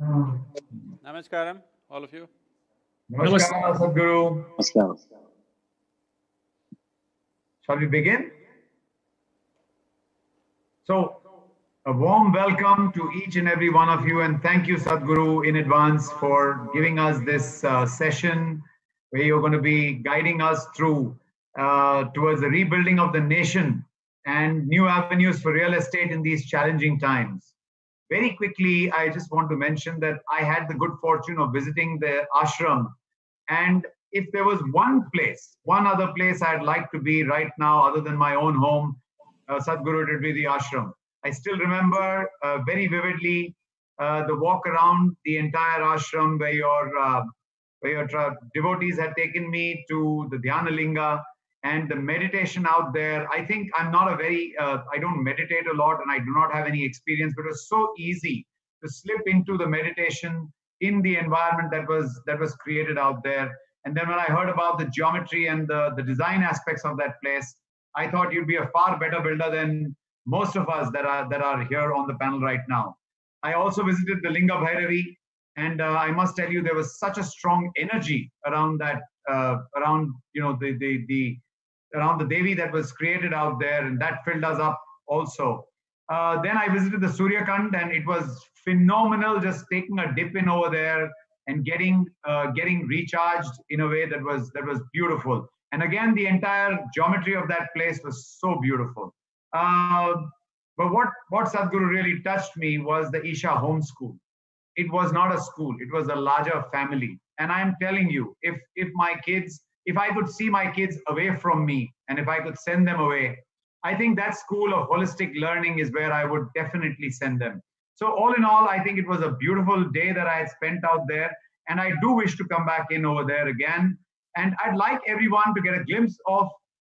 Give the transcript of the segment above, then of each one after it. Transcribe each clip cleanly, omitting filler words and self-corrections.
Namaskaram, all of you. Namaskar, Sadhguru. Namaskar. Shall we begin? So, a warm welcome to each and every one of you, and thank you, Sadhguru, in advance for giving us this session where you're going to be guiding us through towards the rebuilding of the nation and new avenues for real estate in these challenging times. Very quickly, I just want to mention that I had the good fortune of visiting the ashram, and if there was one other place I'd like to be right now other than my own home, Sadhguru, it would be the ashram. I still remember very vividly the walk around the entire ashram where your devotees had taken me to the Dhyana Linga and the meditation out there. I think I'm not I don't meditate a lot and I do not have any experience, but it was so easy to slip into the meditation in the environment that was created out there. And then when I heard about the geometry and the design aspects of that place, I thought you'd be a far better builder than most of us that are here on the panel right now. I also visited the Linga Bhairavi, and I must tell you there was such a strong energy around that, around the Devi that was created out there, and that filled us up also. Then I visited the Surya Kund, and it was phenomenal just taking a dip in over there and getting recharged in a way that was beautiful. And again, the entire geometry of that place was so beautiful. But what Sadhguru really touched me was the Isha homeschool. It was not a school, it was a larger family. And I'm telling you, if I could see my kids away from me and if I could send them away, I think that school of holistic learning is where I would definitely send them. So all in all, I think it was a beautiful day that I had spent out there, and I do wish to come back in over there again. And I'd like everyone to get a glimpse of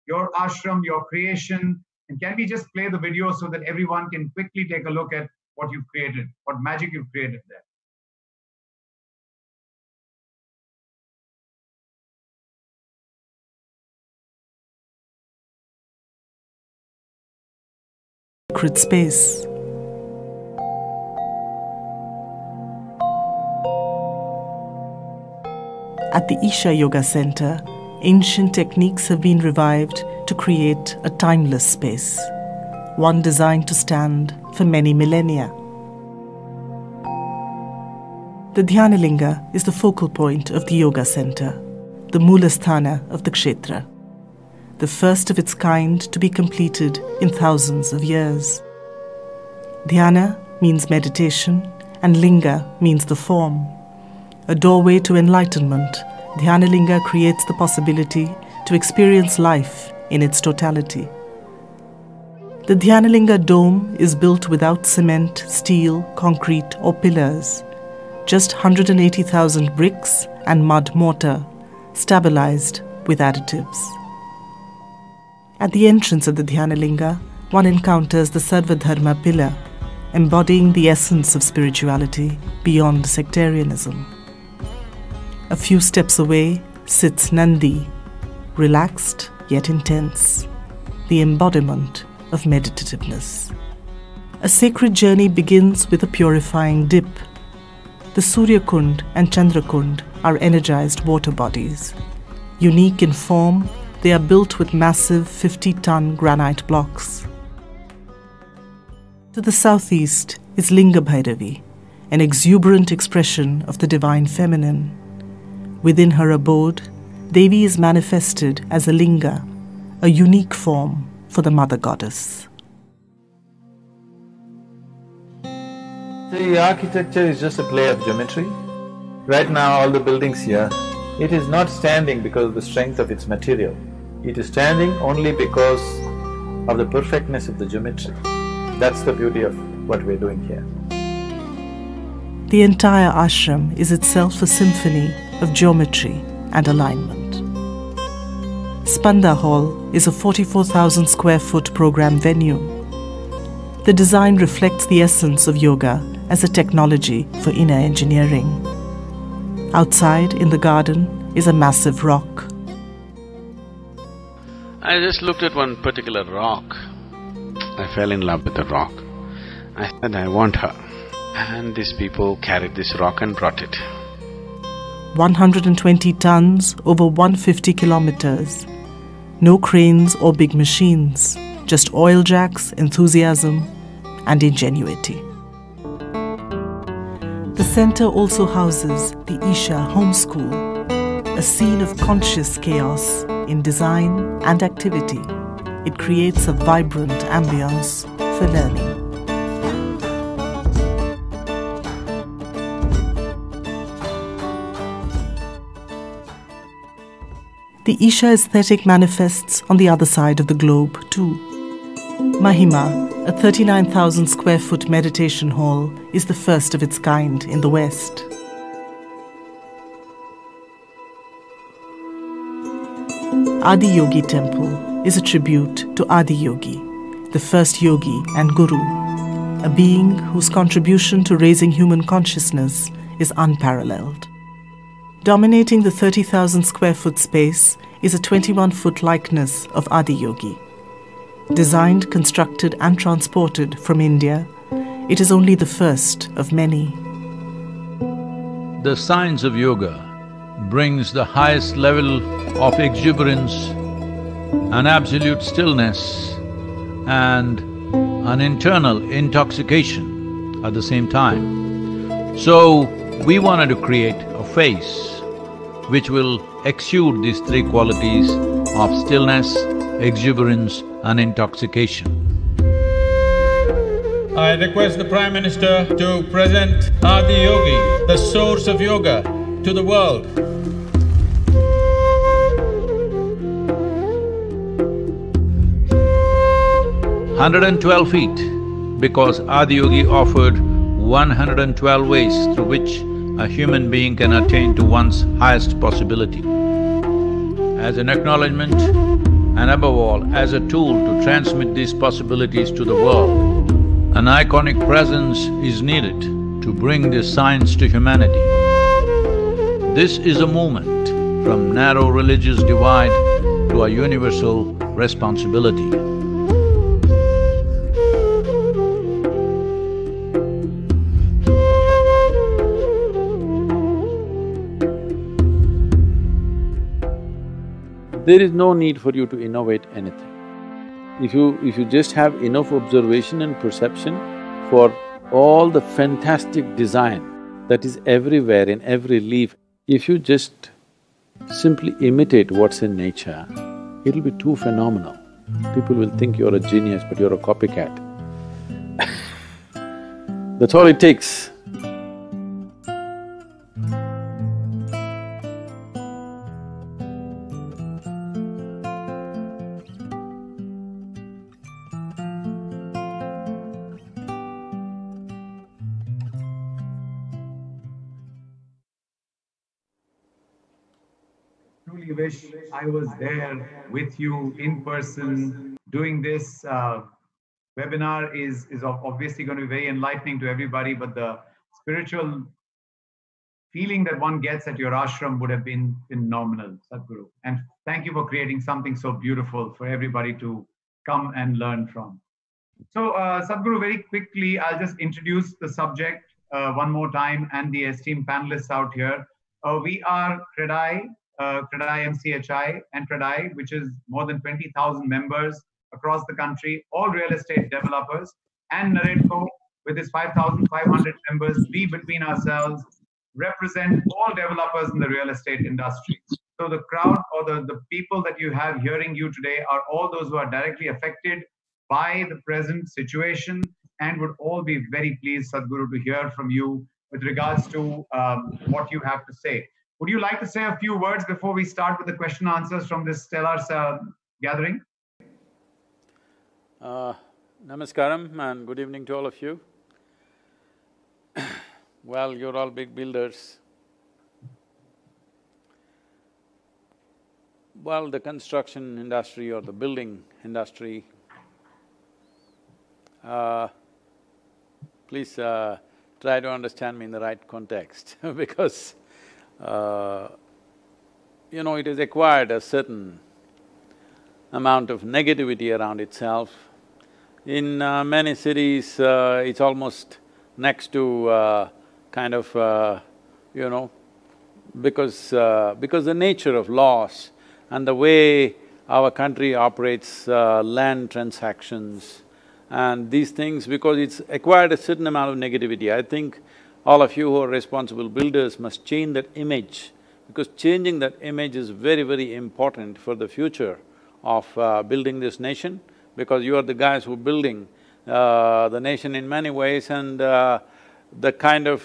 your ashram, your creation. And can we just play the video so that everyone can quickly take a look at what you've created, what magic you've created there. Sacred space. At the Isha Yoga Center, ancient techniques have been revived to create a timeless space, one designed to stand for many millennia. The Dhyana Linga is the focal point of the Yoga Center, the Moolasthana of the Kshetra, the first of its kind to be completed in thousands of years. Dhyana means meditation, and Linga means the form. A doorway to enlightenment, Dhyana Linga creates the possibility to experience life in its totality. The Dhyana Linga dome is built without cement, steel, concrete or pillars, just 180,000 bricks and mud mortar, stabilized with additives. At the entrance of the Dhyana Linga, one encounters the Sarvadharma pillar, embodying the essence of spirituality beyond sectarianism. A few steps away sits Nandi, relaxed yet intense, the embodiment of meditativeness. A sacred journey begins with a purifying dip. The Surya Kund and Chandra Kund are energized water bodies. Unique in form, they are built with massive 50-ton granite blocks. To the southeast is Linga Bhairavi, an exuberant expression of the divine feminine. Within her abode, Devi is manifested as a linga, a unique form for the mother goddess. The architecture is just a play of geometry. Right now, all the buildings here, it is not standing because of the strength of its material. It is standing only because of the perfectness of the geometry. That's the beauty of what we're doing here. The entire ashram is itself a symphony of geometry and alignment. Spanda Hall is a 44,000 square foot program venue. The design reflects the essence of yoga as a technology for inner engineering. Outside in the garden is a massive rock. I just looked at one particular rock. I fell in love with the rock. I said, I want her. And these people carried this rock and brought it. 120 tons over 150 kilometers. No cranes or big machines, just oil jacks, enthusiasm, and ingenuity. The center also houses the Isha Home School, a scene of conscious chaos in design and activity. It creates a vibrant ambience for learning. The Isha aesthetic manifests on the other side of the globe too. Mahima, a 39,000 square foot meditation hall, is the first of its kind in the West. Adi Yogi Temple is a tribute to Adi Yogi, the first yogi and guru, a being whose contribution to raising human consciousness is unparalleled. Dominating the 30,000 square foot space is a 21-foot likeness of Adi Yogi. Designed, constructed and transported from India, it is only the first of many. The science of yoga brings the highest level of exuberance, an absolute stillness and an internal intoxication at the same time. So, we wanted to create a face which will exude these three qualities of stillness, exuberance and intoxication. I request the Prime Minister to present Adi Yogi, the source of yoga, to the world. 112 feet, because Adi Yogi offered 112 ways through which a human being can attain to one's highest possibility. As an acknowledgement and above all as a tool to transmit these possibilities to the world, an iconic presence is needed to bring this science to humanity. This is a movement from narrow religious divide to a universal responsibility. There is no need for you to innovate anything. If you just have enough observation and perception for all the fantastic design that is everywhere in every leaf, if you just simply imitate what's in nature, it'll be too phenomenal. People will think you're a genius, but you're a copycat. That's all it takes. Truly wish I was there with you in person. Doing this webinar is obviously going to be very enlightening to everybody, but the spiritual feeling that one gets at your ashram would have been phenomenal, Sadhguru. And thank you for creating something so beautiful for everybody to come and learn from. So Sadhguru, very quickly, I'll just introduce the subject one more time and the esteemed panelists out here. We are CREDAI, CREDAI MCHI and CREDAI, which is more than 20,000 members across the country, all real estate developers, and NAREDCO with its 5,500 members. We between ourselves represent all developers in the real estate industry. So the crowd or the people that you have hearing you today are all those who are directly affected by the present situation and would all be very pleased, Sadhguru, to hear from you with regards to what you have to say. Would you like to say a few words before we start with the question answers from this stellar gathering? Namaskaram and good evening to all of you. Well, you're all big builders. Well, the construction industry or the building industry, please try to understand me in the right context because it has acquired a certain amount of negativity around itself. In many cities, it's almost next to kind of, you know, because the nature of laws and the way our country operates land transactions and these things, because it's acquired a certain amount of negativity. I think all of you who are responsible builders must change that image, because changing that image is very, very important for the future of building this nation, because you are the guys who are building the nation in many ways, and the kind of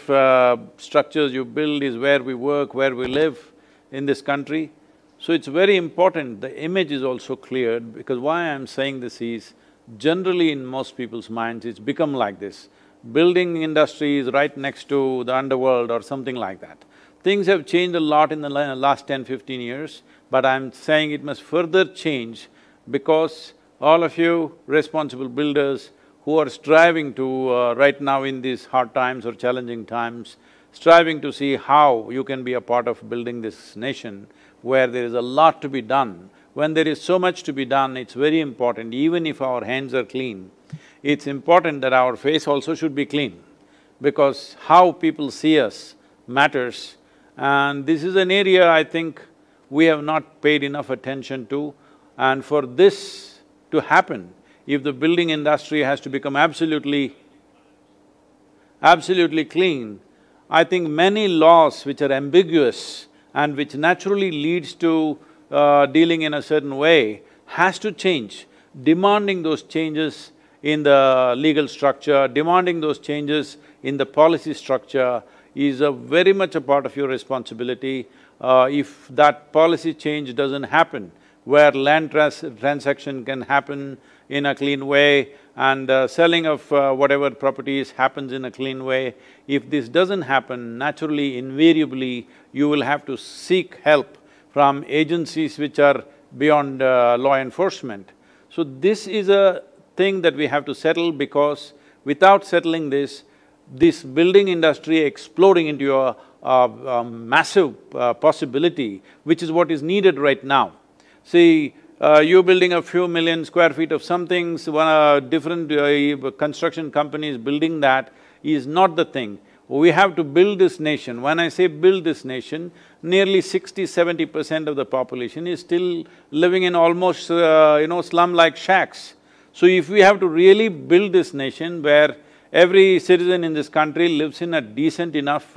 structures you build is where we work, where we live in this country. So it's very important, the image is also cleared, because why I'm saying this is, generally in most people's minds it's become like this. Building industry is right next to the underworld or something like that. Things have changed a lot in the last 10-15 years, but I'm saying it must further change because all of you responsible builders who are striving to, right now in these hard times or challenging times, striving to see how you can be a part of building this nation where there is a lot to be done. When there is so much to be done, it's very important, even if our hands are clean, it's important that our face also should be clean, because how people see us matters. And this is an area I think we have not paid enough attention to, and for this to happen, if the building industry has to become absolutely clean, I think many laws which are ambiguous and which naturally leads to dealing in a certain way has to change. Demanding those changes in the legal structure, demanding those changes in the policy structure is very much a part of your responsibility. If that policy change doesn't happen, where land transaction can happen in a clean way and selling of whatever properties happens in a clean way, if this doesn't happen, naturally, invariably, you will have to seek help from agencies which are beyond law enforcement. So this is a thing that we have to settle, because without settling this building industry exploding into a massive possibility, which is what is needed right now. See, you're building a few million square feet of something, different construction companies building that is not the thing. We have to build this nation. When I say build this nation, nearly 60–70% of the population is still living in almost, slum-like shacks. So if we have to really build this nation where every citizen in this country lives in a decent enough,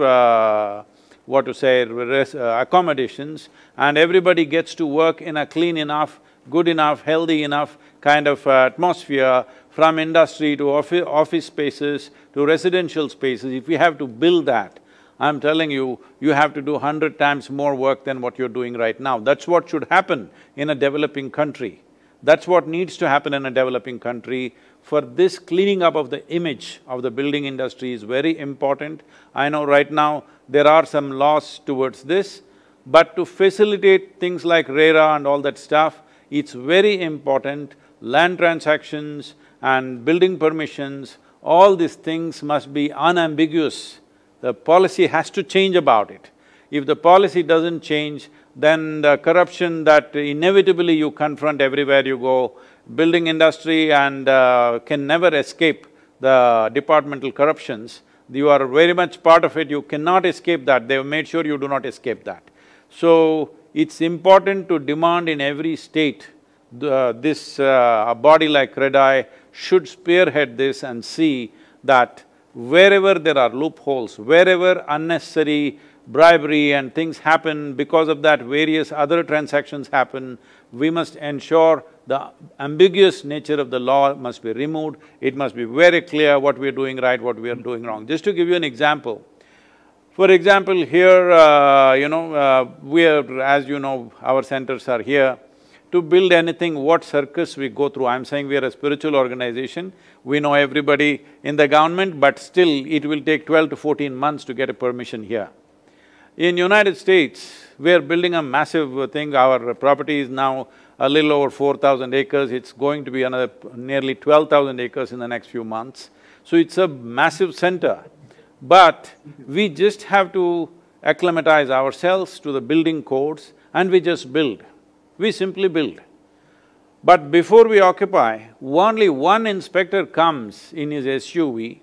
accommodations, and everybody gets to work in a clean enough, good enough, healthy enough kind of atmosphere, from industry to office spaces to residential spaces, if we have to build that, I'm telling you, you have to do 100 times more work than what you're doing right now. That's what should happen in a developing country. That's what needs to happen in a developing country. For this cleaning up of the image of the building industry is very important. I know right now there are some laws towards this, but to facilitate things like RERA and all that stuff, it's very important. Land transactions and building permissions, all these things must be unambiguous. The policy has to change about it. If the policy doesn't change, then the corruption that inevitably you confront everywhere you go, building industry and can never escape the departmental corruptions. You are very much part of it, you cannot escape that, they've made sure you do not escape that. So, it's important to demand in every state, a body like CREDAI should spearhead this and see that wherever there are loopholes, wherever unnecessary bribery and things happen, because of that various other transactions happen, we must ensure the ambiguous nature of the law must be removed. It must be very clear what we are doing right, what we are doing wrong. Just to give you an example, for example, here, we are… as you know, our centers are here. To build anything, what circus we go through, I'm saying we are a spiritual organization, we know everybody in the government, but still it will take 12 to 14 months to get a permission here. In United States, we are building a massive thing, our property is now a little over 4,000 acres, it's going to be another nearly 12,000 acres in the next few months. So it's a massive center, but we just have to acclimatize ourselves to the building codes and we just build. We simply build. But before we occupy, only one inspector comes in his SUV,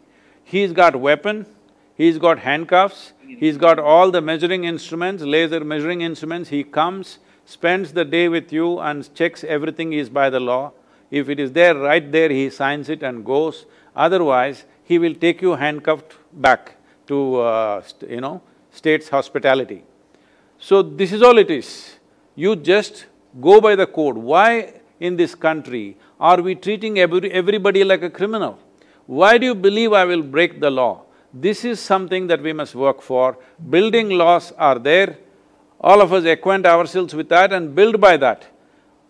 He's got weapon, he's got handcuffs, he's got all the measuring instruments, laser measuring instruments. He comes, spends the day with you and checks everything is by the law. If it is there, right there, he signs it and goes. Otherwise, he will take you handcuffed back to, state's hospitality. So this is all it is. You just go by the code. Why in this country are we treating everybody like a criminal? Why do you believe I will break the law? This is something that we must work for. Building laws are there, all of us acquaint ourselves with that and build by that.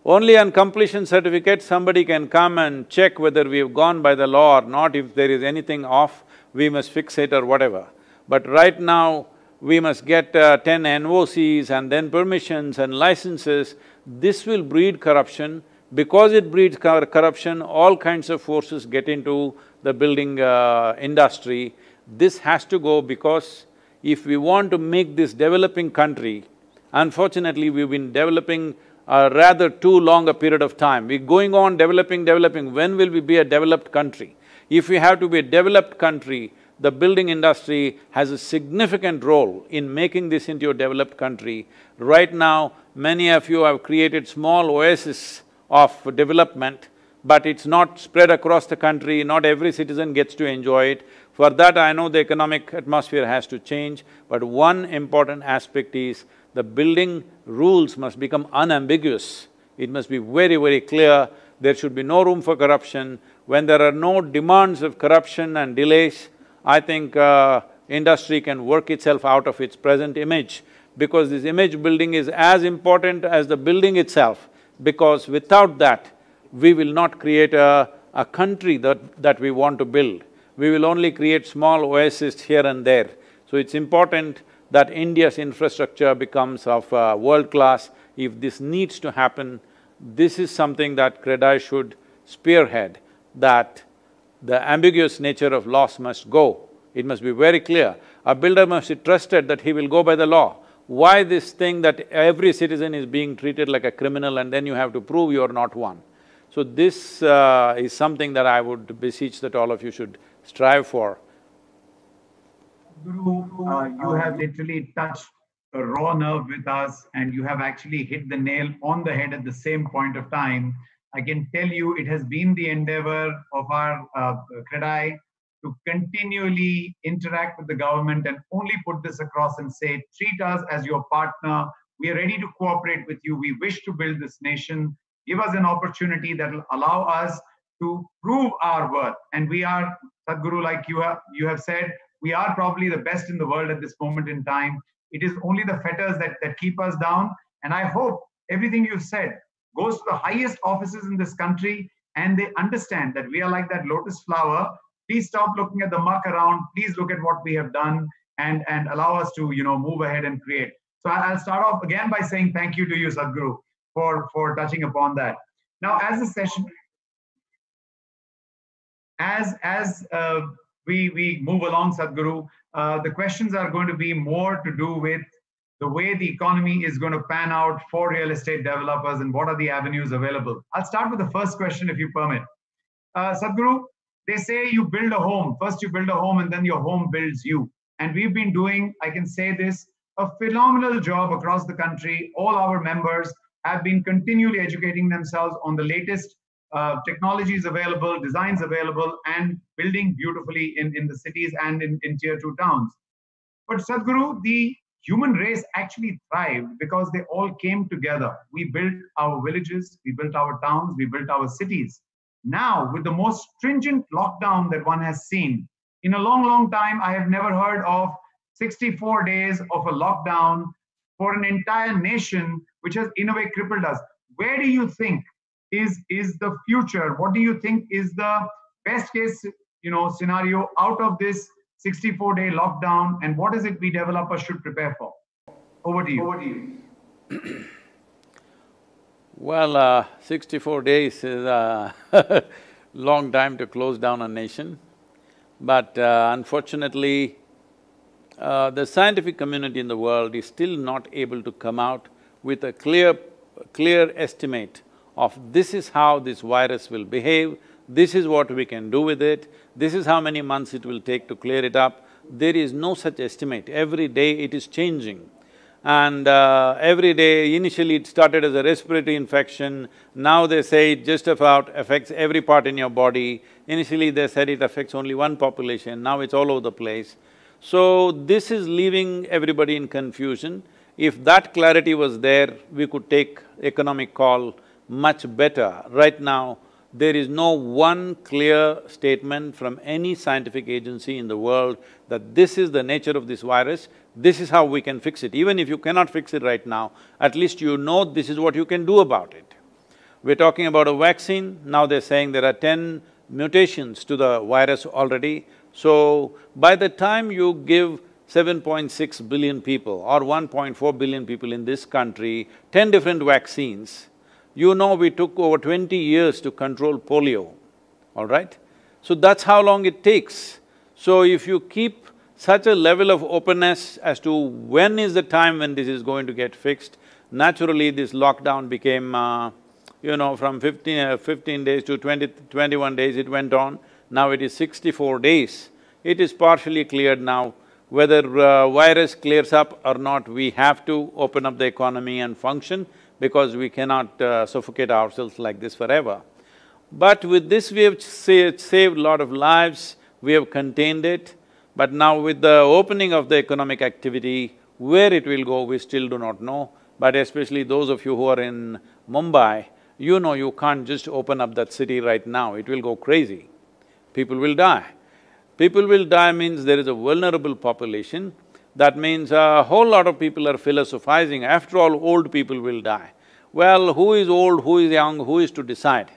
Only on completion certificate, somebody can come and check whether we've gone by the law or not. If there is anything off, we must fix it or whatever. But right now, we must get 10 NOCs and then permissions and licenses. This will breed corruption. Because it breeds corruption, all kinds of forces get into the building industry. This has to go, because if we want to make this developing country, unfortunately we've been developing a rather too long a period of time. We're going on developing, when will we be a developed country? If we have to be a developed country, the building industry has a significant role in making this into a developed country. Right now, many of you have created small oases of development, but it's not spread across the country, not every citizen gets to enjoy it. For that, I know the economic atmosphere has to change, but one important aspect is the building rules must become unambiguous. It must be very, very clear. There should be no room for corruption. When there are no demands of corruption and delays, I think industry can work itself out of its present image, because this image building is as important as the building itself, because without that, we will not create a country that we want to build. We will only create small oases here and there. So it's important that India's infrastructure becomes of world class. If this needs to happen, this is something that CREDAI should spearhead, that the ambiguous nature of laws must go. It must be very clear. A builder must be trusted that he will go by the law. Why this thing that every citizen is being treated like a criminal and then you have to prove you are not one? So this is something that I would beseech that all of you should strive for. Guru, you have literally touched a raw nerve with us, and you have actually hit the nail on the head at the same point of time. I can tell you it has been the endeavor of our CREDAI to continually interact with the government and only put this across and say, treat us as your partner, we are ready to cooperate with you, we wish to build this nation, give us an opportunity that will allow us to prove our worth. And we are, Sadhguru, like you have said, we are probably the best in the world at this moment in time. It is only the fetters that keep us down. And I hope everything you've said goes to the highest offices in this country, and they understand that we are like that lotus flower. Please stop looking at the muck around. Please look at what we have done and allow us to, move ahead and create. So I'll start off again by saying thank you to you, Sadhguru, for touching upon that. Now, as the session, as we move along, Sadhguru, the questions are going to be more to do with the way the economy is going to pan out for real estate developers and what are the avenues available. I'll start with the first question, if you permit. Sadhguru, they say you build a home. First you build a home and then your home builds you. And we've been doing, I can say this, a phenomenal job across the country. All our members have been continually educating themselves on the latest technologies available, designs available, and building beautifully in the cities and in tier 2 towns. But Sadhguru, the human race actually thrived because they all came together. We built our villages, we built our towns, we built our cities. Now, with the most stringent lockdown that one has seen, in a long, long time, I have never heard of 64 days of a lockdown for an entire nation, which has in a way crippled us. Where do you think is the future? What do you think is the best case scenario out of this 64-day lockdown, and what is it we developers should prepare for? Over to you. Well, 64 days is a long time to close down a nation, but unfortunately, the scientific community in the world is still not able to come out with a clear estimate of this is how this virus will behave, this is what we can do with it, this is how many months it will take to clear it up. There is no such estimate. Every day it is changing. And every day, initially it started as a respiratory infection, now they say it just about affects every part in your body. Initially they said it affects only one population, now it's all over the place. So this is leaving everybody in confusion. If that clarity was there, we could take economic call much better. Right now, there is no one clear statement from any scientific agency in the world that this is the nature of this virus, this is how we can fix it. Even if you cannot fix it right now, at least you know this is what you can do about it. We're talking about a vaccine, now they're saying there are 10 mutations to the virus already. So, by the time you give 7.6 billion people or 1.4 billion people in this country 10 different vaccines, you know we took over 20 years to control polio, all right? So that's how long it takes. So if you keep such a level of openness as to when is the time when this is going to get fixed, naturally this lockdown became, from 15 days to 21 days it went on. Now it is 64 days. It is partially cleared now. Whether virus clears up or not, we have to open up the economy and function because we cannot suffocate ourselves like this forever. But with this we have saved a lot of lives, we have contained it, but now with the opening of the economic activity, where it will go, we still do not know. But especially those of you who are in Mumbai, you know you can't just open up that city right now, it will go crazy. People will die. People will die means there is a vulnerable population. That means a whole lot of people are philosophizing, after all, old people will die. Well, who is old, who is young, who is to decide?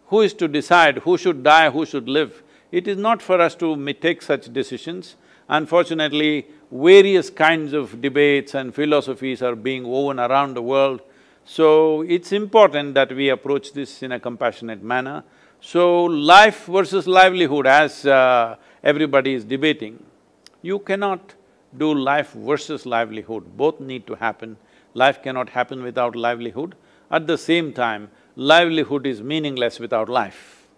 Who is to decide who should die, who should live? It is not for us to take such decisions. Unfortunately, various kinds of debates and philosophies are being woven around the world. So, it's important that we approach this in a compassionate manner. So, life versus livelihood, as everybody is debating, you cannot do life versus livelihood, both need to happen. Life cannot happen without livelihood. At the same time, livelihood is meaningless without life.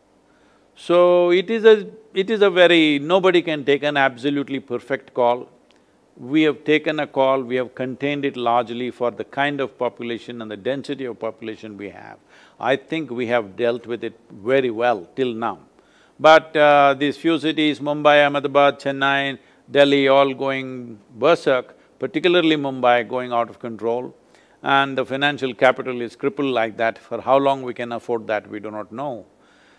So, it is a very… nobody can take an absolutely perfect call. We have taken a call, we have contained it largely for the kind of population and the density of population we have. I think we have dealt with it very well till now. But these few cities, Mumbai, Ahmedabad, Chennai, Delhi, all going berserk, particularly Mumbai going out of control, and the financial capital is crippled like that. For how long we can afford that, we do not know.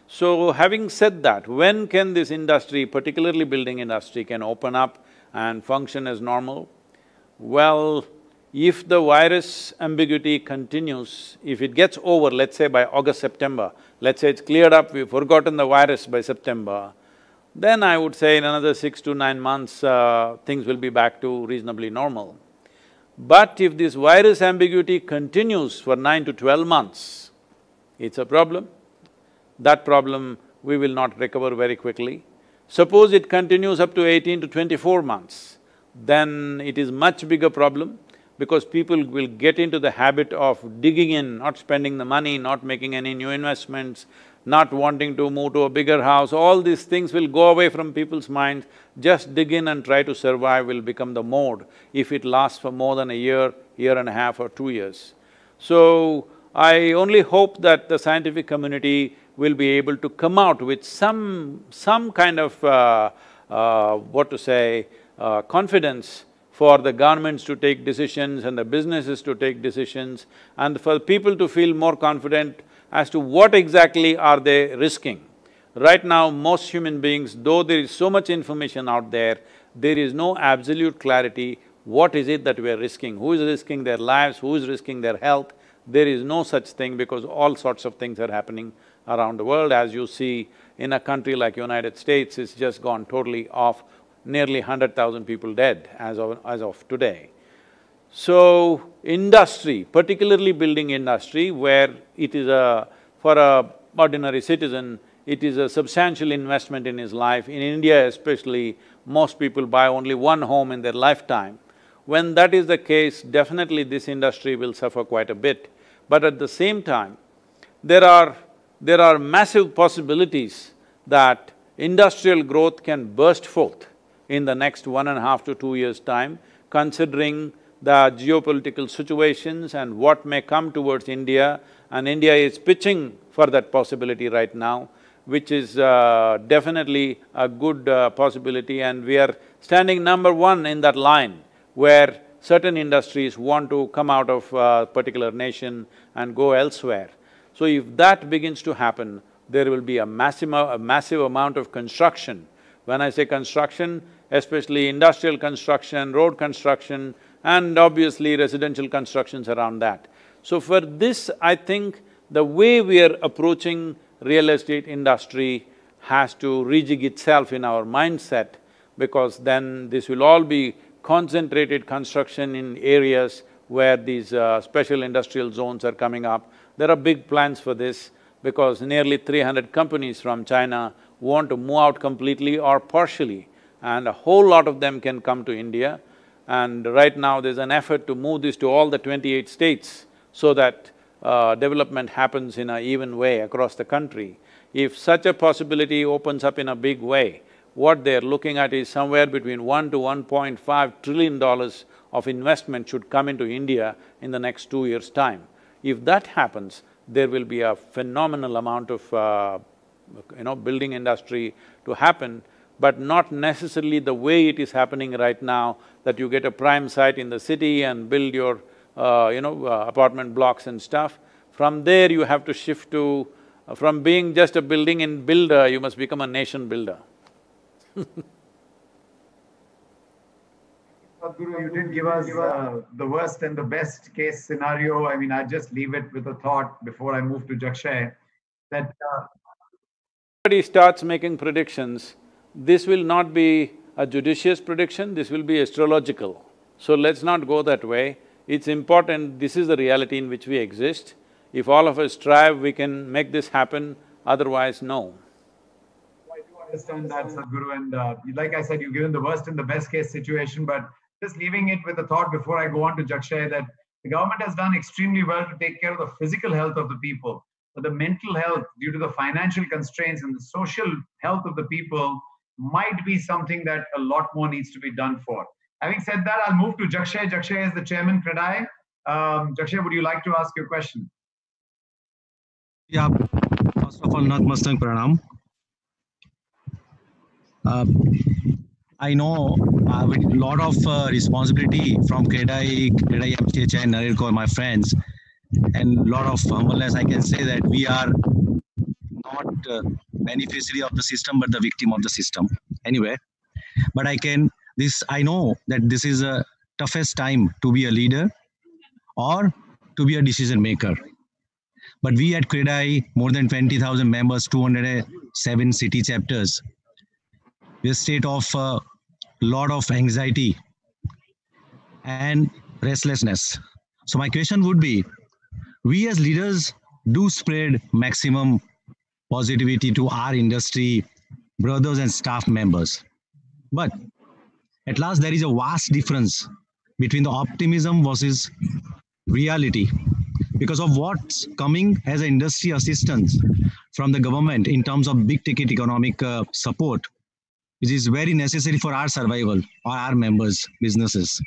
So, having said that, when can this industry, particularly building industry, can open up and function as normal? Well, if the virus ambiguity continues, if it gets over, let's say by August, September, let's say it's cleared up, we've forgotten the virus by September, then I would say in another 6 to 9 months, things will be back to reasonably normal. But if this virus ambiguity continues for 9 to 12 months, it's a problem. That problem we will not recover very quickly. Suppose it continues up to 18 to 24 months, then it is much bigger problem because people will get into the habit of digging in, not spending the money, not making any new investments, not wanting to move to a bigger house. All these things will go away from people's minds. Just dig in and try to survive will become the mode if it lasts for more than a year, year and a half or 2 years. So, I only hope that the scientific community will be able to come out with some kind of, confidence for the governments to take decisions and the businesses to take decisions, and for people to feel more confident as to what exactly are they risking. Right now, most human beings, though there is so much information out there, there is no absolute clarity what is it that we are risking, who is risking their lives, who is risking their health. There is no such thing because all sorts of things are happening around the world. As you see, in a country like United States, it's just gone totally off, nearly 100,000 people dead as of today. So, industry, particularly building industry, where it is for a ordinary citizen, it is a substantial investment in his life. In India especially, most people buy only one home in their lifetime. When that is the case, definitely this industry will suffer quite a bit. But at the same time, there are there are massive possibilities that industrial growth can burst forth in the next 1.5 to 2 years' time, considering the geopolitical situations and what may come towards India, and India is pitching for that possibility right now, which is definitely a good possibility, and we are standing number one in that line where certain industries want to come out of a particular nation and go elsewhere. So if that begins to happen, there will be a massive amount of construction. When I say construction, especially industrial construction, road construction, and obviously residential constructions around that. So for this, I think the way we are approaching real estate industry has to rejig itself in our mindset, because then this will all be concentrated construction in areas where these special industrial zones are coming up. There are big plans for this, because nearly 300 companies from China want to move out completely or partially, and a whole lot of them can come to India. And right now there's an effort to move this to all the 28 states so that development happens in an even way across the country. If such a possibility opens up in a big way, what they're looking at is somewhere between $1 to $1.5 trillion of investment should come into India in the next 2 years' time. If that happens, there will be a phenomenal amount of building industry to happen, but not necessarily the way it is happening right now, that you get a prime site in the city and build your apartment blocks and stuff. From there you have to shift to… from being just a building and builder, you must become a nation builder. Sadhguru, you didn't give us the worst and the best case scenario. I mean, I just leave it with a thought before I move to Jakshay, that Somebody starts making predictions, this will not be a judicious prediction, this will be astrological. So let's not go that way. It's important, this is the reality in which we exist. If all of us strive, we can make this happen, otherwise no. I do understand that, Sadhguru, and like I said, you've given the worst and the best case situation, but just leaving it with a thought before I go on to Jakshay, that the government has done extremely well to take care of the physical health of the people, but the mental health, due to the financial constraints, and the social health of the people might be something that a lot more needs to be done for. Having said that, I'll move to Jakshay. Jakshay is the chairman, CREDAI. Jakshay, would you like to ask your question? Yeah, first of all, Namaste Pranam. I know with a lot of responsibility from CREDAI, MCHI, and NAREDCO, my friends, and a lot of humbleness, I can say that we are not beneficiary of the system, but the victim of the system. Anyway, but I know that this is a toughest time to be a leader or to be a decision maker. But we at CREDAI, more than 20,000 members, 207 city chapters, we state of a lot of anxiety and restlessness. So my question would be, we as leaders do spread maximum positivity to our industry, brothers and staff members. But at last, there is a vast difference between the optimism versus reality because of what's coming as an industry assistance from the government in terms of big ticket economic support, which is very necessary for our survival or our members' businesses.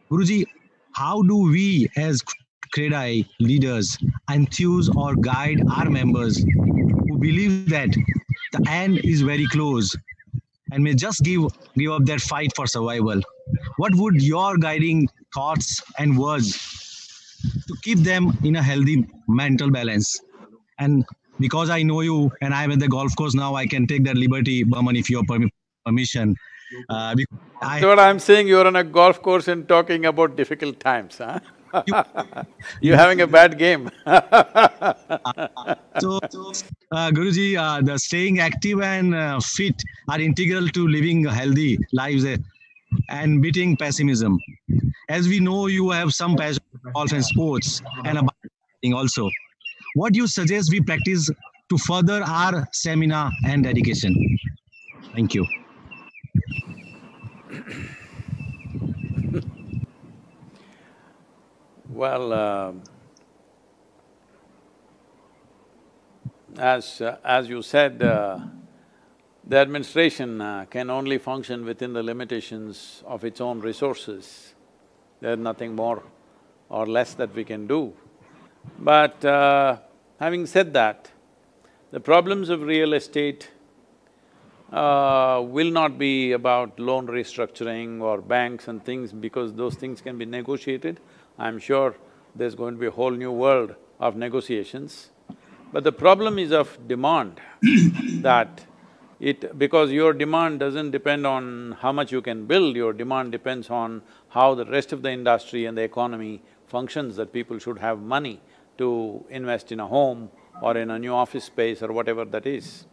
Guruji, how do we as CREDAI leaders enthuse or guide our members who believe that the end is very close and may just give up their fight for survival? What would your guiding thoughts and words to keep them in a healthy mental balance? And because I know you and I'm at the golf course now, I can take that liberty, Baman, if you have permission. What I'm saying, you're on a golf course and talking about difficult times, huh? You're having a bad game. So, Guruji, the staying active and fit are integral to living healthy lives and beating pessimism. As we know, you have some passion for golf and sports and about also. What do you suggest we practice to further our stamina and dedication? Thank you. Well, as you said, the administration can only function within the limitations of its own resources. There's nothing more or less that we can do. But having said that, the problems of real estate will not be about loan restructuring or banks and things, because those things can be negotiated. I'm sure there's going to be a whole new world of negotiations. But the problem is of demand, that because your demand doesn't depend on how much you can build, your demand depends on how the rest of the industry and the economy functions, that people should have money to invest in a home or in a new office space or whatever that is.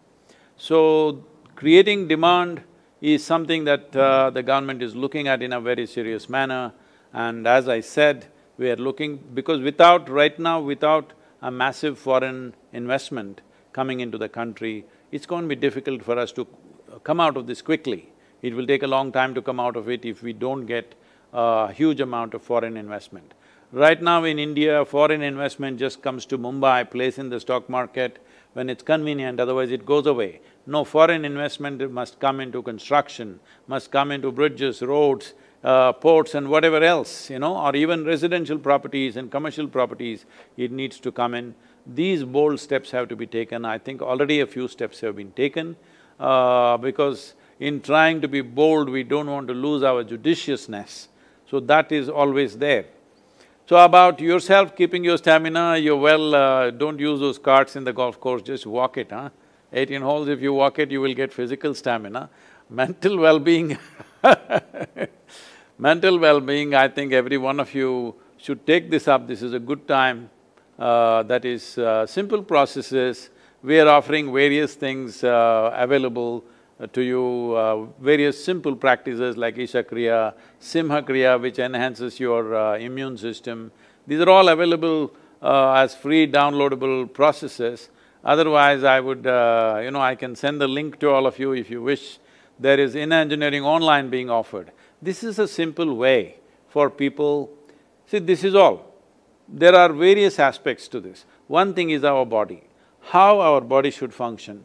So, creating demand is something that the government is looking at in a very serious manner. And as I said, we are looking… because right now, without a massive foreign investment coming into the country, it's going to be difficult for us to come out of this quickly. It will take a long time to come out of it if we don't get a huge amount of foreign investment. Right now in India, foreign investment just comes to Mumbai, plays in the stock market when it's convenient, otherwise it goes away. No, foreign investment must come into construction, must come into bridges, roads, ports and whatever else, or even residential properties and commercial properties, it needs to come in. These bold steps have to be taken. I think already a few steps have been taken, because in trying to be bold, we don't want to lose our judiciousness. So that is always there. So about yourself, keeping your stamina, don't use those carts in the golf course, just walk it, 18 holes, if you walk it, you will get physical stamina. Mental well-being mental well-being, I think every one of you should take this up. This is a good time. That is simple processes. We are offering various things available to you, various simple practices like Isha Kriya, Simha Kriya, which enhances your immune system. These are all available as free downloadable processes. Otherwise, I would… I can send the link to all of you if you wish. There is inner engineering online being offered. This is a simple way for people… See, this is all. There are various aspects to this. One thing is our body, how our body should function,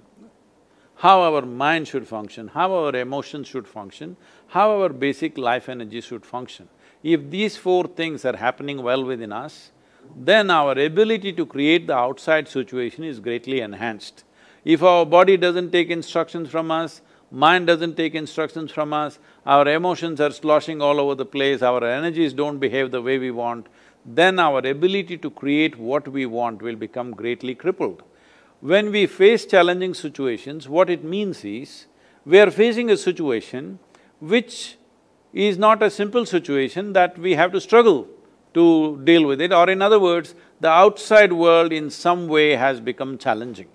how our mind should function, how our emotions should function, how our basic life energy should function. If these four things are happening well within us, then our ability to create the outside situation is greatly enhanced. If our body doesn't take instructions from us, mind doesn't take instructions from us, our emotions are sloshing all over the place, our energies don't behave the way we want, then our ability to create what we want will become greatly crippled. When we face challenging situations, what it means is, we are facing a situation which is not a simple situation that we have to struggle to deal with it, or in other words, the outside world in some way has become challenging.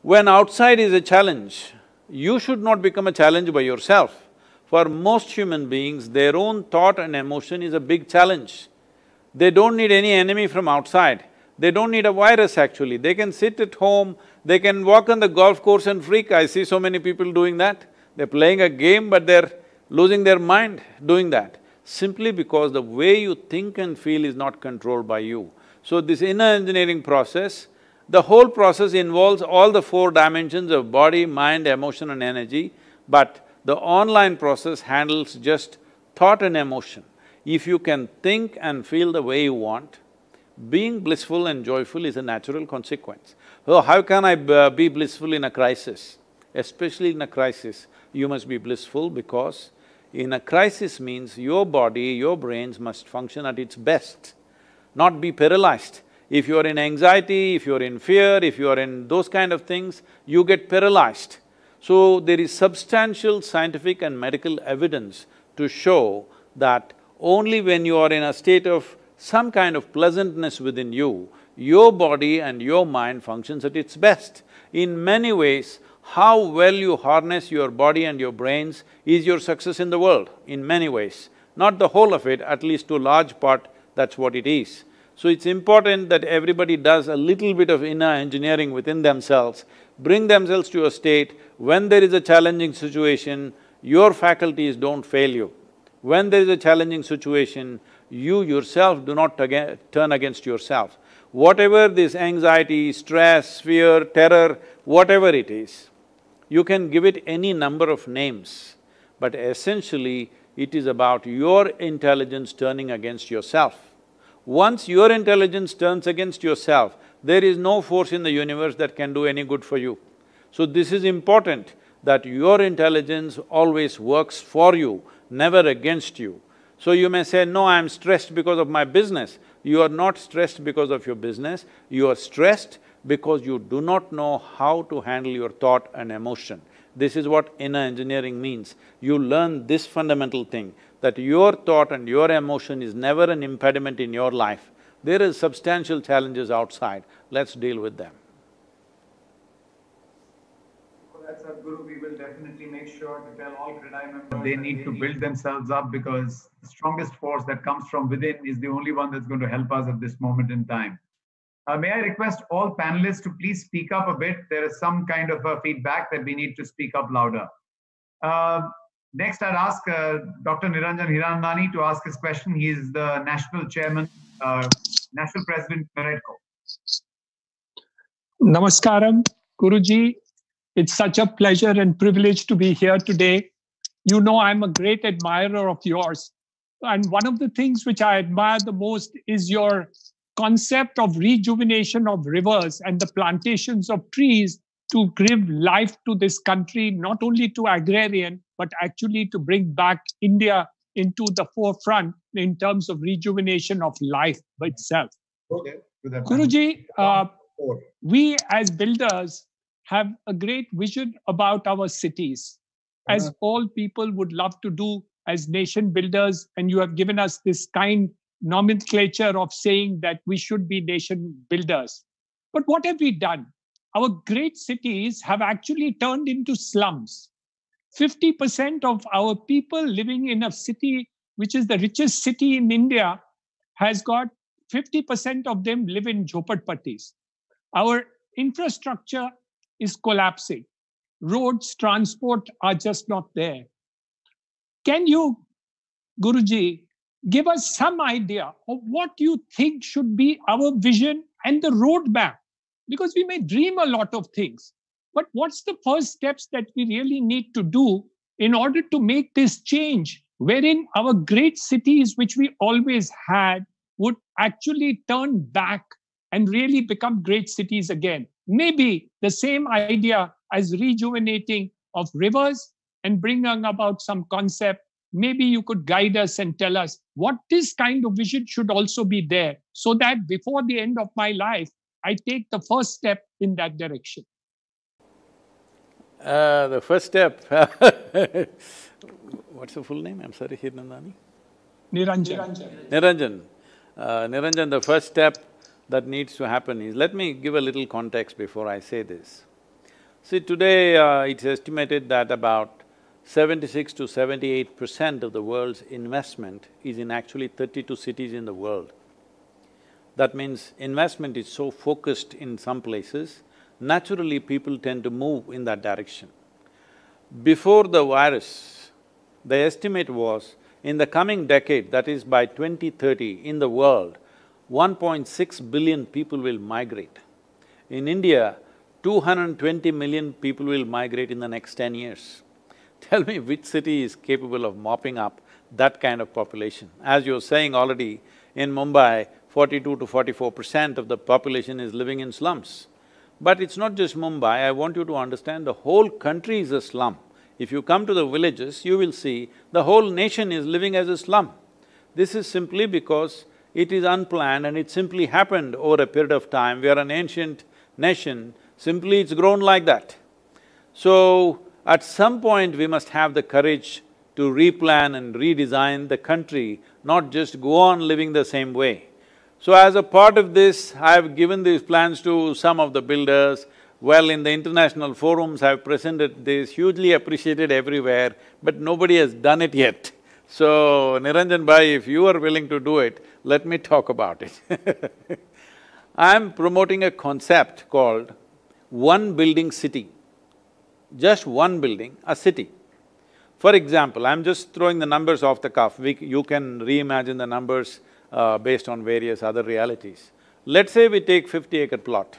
When outside is a challenge, you should not become a challenge by yourself. For most human beings, their own thought and emotion is a big challenge. They don't need any enemy from outside. They don't need a virus actually. They can sit at home, they can walk on the golf course and freak. I see so many people doing that. They're playing a game but they're losing their mind doing that, simply because the way you think and feel is not controlled by you. So this inner engineering process, the whole process involves all the four dimensions of body, mind, emotion and energy, but the online process handles just thought and emotion. If you can think and feel the way you want, being blissful and joyful is a natural consequence. So how can I be blissful in a crisis? Especially in a crisis, you must be blissful, because in a crisis means your body, your brains must function at its best, not be paralyzed. If you are in anxiety, if you are in fear, if you are in those kind of things, you get paralyzed. So there is substantial scientific and medical evidence to show that only when you are in a state of some kind of pleasantness within you, your body and your mind functions at its best. In many ways, how well you harness your body and your brains is your success in the world, in many ways. Not the whole of it, at least to a large part, that's what it is. So it's important that everybody does a little bit of inner engineering within themselves, bring themselves to a state when there is a challenging situation, your faculties don't fail you. When there is a challenging situation, you yourself do not turn against yourself. Whatever this anxiety, stress, fear, terror, whatever it is, you can give it any number of names, but essentially it is about your intelligence turning against yourself. Once your intelligence turns against yourself, there is no force in the universe that can do any good for you. So this is important, that your intelligence always works for you, never against you. So you may say, no, I'm stressed because of my business. You are not stressed because of your business, you are stressed because you do not know how to handle your thought and emotion. This is what inner engineering means. You learn this fundamental thing, that your thought and your emotion is never an impediment in your life. There is substantial challenges outside, let's deal with them. For that, Sadhguru, we will definitely make sure to tell all CREDAI members they need to build themselves up, because the strongest force that comes from within is the only one that's going to help us at this moment in time. May I request all panelists to please speak up a bit? There is some kind of a feedback that we need to speak up louder. Next, I'd ask Dr. Niranjan Hirandani to ask his question. He is the National Chairman, National President, NAREDCO. Namaskaram, Guruji. It's such a pleasure and privilege to be here today. You know, I'm a great admirer of yours. And one of the things which I admire the most is your concept of rejuvenation of rivers and the plantations of trees to give life to this country, not only to agrarian, but actually to bring back India into the forefront in terms of rejuvenation of life by itself. Okay. Guruji, we as builders have a great vision about our cities, as all people would love to do as nation builders, and you have given us this kind nomenclature of saying that we should be nation builders. But what have we done? Our great cities have actually turned into slums. 50% of our people living in a city, which is the richest city in India, has got 50% of them live in jhopatpattis. Our infrastructure is collapsing. Roads, transport are just not there. Can you, Guruji, give us some idea of what you think should be our vision and the roadmap? Because we may dream a lot of things, but what's the first steps that we really need to do in order to make this change, wherein our great cities, which we always had, would actually turn back and really become great cities again? Maybe the same idea as rejuvenating of rivers and bringing about some concept. Maybe you could guide us and tell us what this kind of vision should also be there, so that before the end of my life, I take the first step in that direction. The first step what's the full name? I'm sorry, Hirandani? Niranjan. Niranjan, the first step that needs to happen is… let me give a little context before I say this. See, today it's estimated that about 76 to 78% of the world's investment is in actually 32 cities in the world. That means investment is so focused in some places, naturally people tend to move in that direction. Before the virus, the estimate was in the coming decade, that is by 2030, in the world, 1.6 billion people will migrate. In India, 220 million people will migrate in the next 10 years. Tell me which city is capable of mopping up that kind of population. As you're saying already, in Mumbai, 42 to 44% of the population is living in slums. But it's not just Mumbai, I want you to understand the whole country is a slum. If you come to the villages, you will see the whole nation is living as a slum. This is simply because it is unplanned and it simply happened over a period of time. We are an ancient nation, simply it's grown like that. So, at some point we must have the courage to replan and redesign the country, not just go on living the same way. So as a part of this, I have given these plans to some of the builders. Well, in the international forums, I have presented this, hugely appreciated everywhere, but nobody has done it yet. So, Niranjan Bhai, if you are willing to do it, let me talk about it. I am promoting a concept called one building city. Just one building, a city. For example, I'm just throwing the numbers off the cuff, you can reimagine the numbers based on various other realities. Let's say we take 50-acre plot.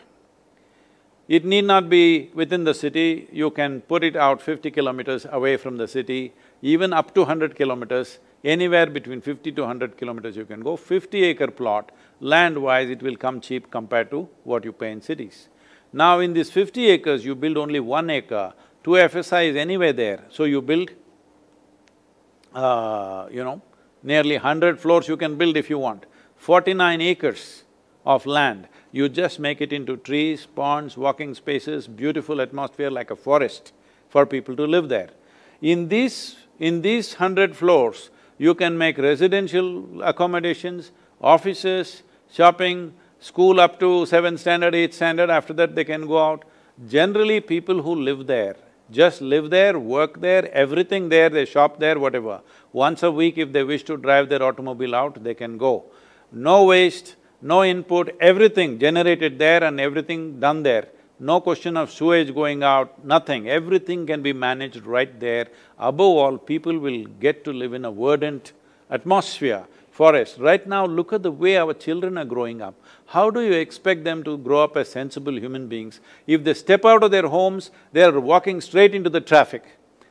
It need not be within the city, you can put it out 50 kilometers away from the city, even up to 100 kilometers, anywhere between 50 to 100 kilometers you can go. 50-acre plot, land-wise it will come cheap compared to what you pay in cities. Now in this 50 acres, you build only 1 acre, 2 FSI is anyway there, so you build, nearly 100 floors you can build if you want. 49 acres of land, you just make it into trees, ponds, walking spaces, beautiful atmosphere like a forest for people to live there. In these 100 floors, you can make residential accommodations, offices, shopping, school up to 7th standard, 8th standard, after that they can go out. Generally, people who live there, just live there, work there, everything there, they shop there, whatever. Once a week if they wish to drive their automobile out, they can go. No waste, no input, everything generated there and everything done there. No question of sewage going out, nothing, everything can be managed right there. Above all, people will get to live in a verdant atmosphere, forest. Right now, look at the way our children are growing up. How do you expect them to grow up as sensible human beings? If they step out of their homes, they are walking straight into the traffic.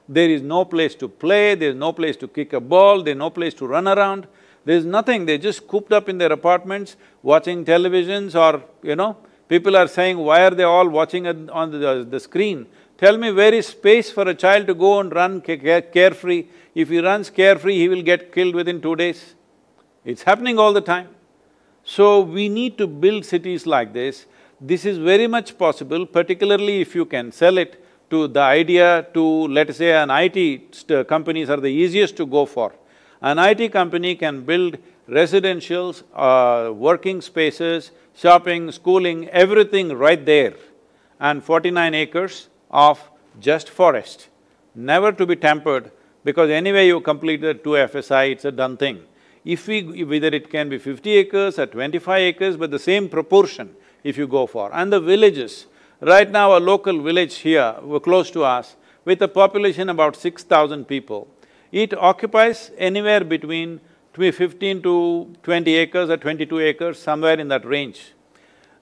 There is no place to play, there is no place to kick a ball, there is no place to run around. There is nothing, they're just cooped up in their apartments, watching televisions or, people are saying, why are they all watching on the screen? Tell me, where is space for a child to go and run carefree? If he runs carefree, he will get killed within 2 days. It's happening all the time. So, we need to build cities like this. This is very much possible, particularly if you can sell it to the idea to, let's say, an IT companies are the easiest to go for. An IT company can build residentials, working spaces, shopping, schooling, everything right there, and 49 acres of just forest, never to be tampered, because anyway you completed 2 FSI, it's a done thing. Whether it can be 50 acres or 25 acres, but the same proportion if you go for. And the villages, right now a local village here, close to us, with a population about 6,000 people, it occupies anywhere between 15 to 20 acres or 22 acres, somewhere in that range.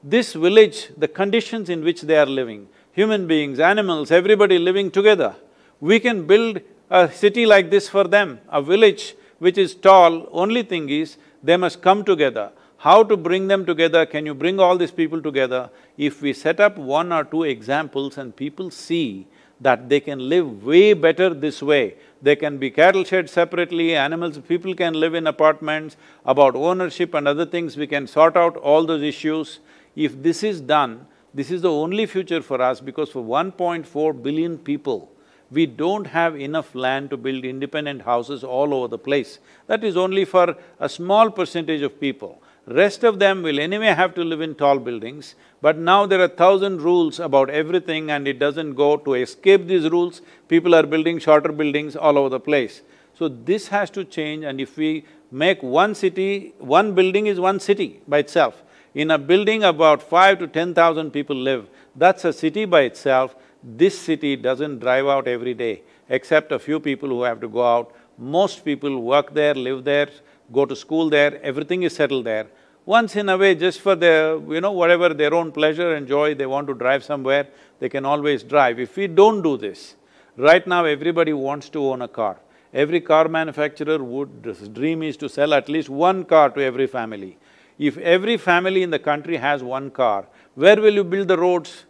This village, the conditions in which they are living, human beings, animals, everybody living together, we can build a city like this for them, a village which is tall. Only thing is, they must come together. How to bring them together? Can you bring all these people together? If we set up 1 or 2 examples and people see that they can live way better this way, they can be cattle shed separately, animals, people can live in apartments, about ownership and other things, we can sort out all those issues. If this is done, this is the only future for us, because for 1.4 billion people, we don't have enough land to build independent houses all over the place. That is only for a small percentage of people. Rest of them will anyway have to live in tall buildings, but now there are 1,000 rules about everything and it doesn't go. To escape these rules, people are building shorter buildings all over the place. So this has to change, and if we make one city, one building is one city by itself. In a building about 5 to 10,000 people live, that's a city by itself. This city doesn't drive out every day, except a few people who have to go out. Most people work there, live there, go to school there, everything is settled there. Once in a way, just for their, whatever their own pleasure and joy, they want to drive somewhere, they can always drive. If we don't do this, right now everybody wants to own a car. Every car manufacturer his dream is to sell at least 1 car to every family. If every family in the country has 1 car, where will you build the roads?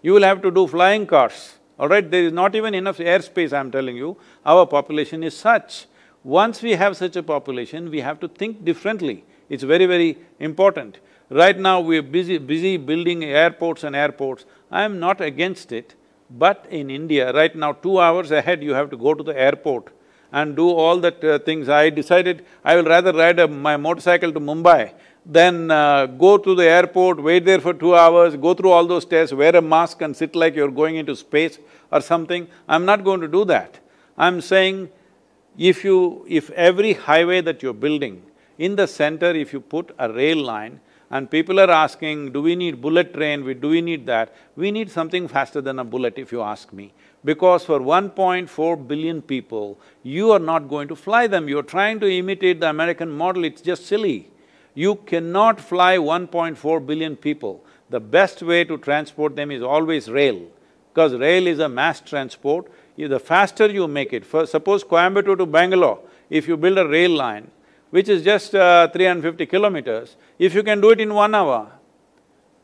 You will have to do flying cars, all right? There is not even enough airspace, I'm telling you. Our population is such. Once we have such a population, we have to think differently. It's very, very important. Right now, we're busy building airports and airports. I'm not against it, but in India, right now, 2 hours ahead, you have to go to the airport and do all that things. I decided I will rather ride my motorcycle to Mumbai than go to the airport, wait there for 2 hours, go through all those tests, wear a mask and sit like you're going into space or something. I'm not going to do that. I'm saying, if every highway that you're building, in the center if you put a rail line, and people are asking, do we need bullet train, do we need that? We need something faster than a bullet, if you ask me. Because for 1.4 billion people, you are not going to fly them, you're trying to imitate the American model, it's just silly. You cannot fly 1.4 billion people. The best way to transport them is always rail, because rail is a mass transport. The faster you make it, suppose Coimbatore to Bangalore, if you build a rail line, which is just 350 kilometers, if you can do it in 1 hour,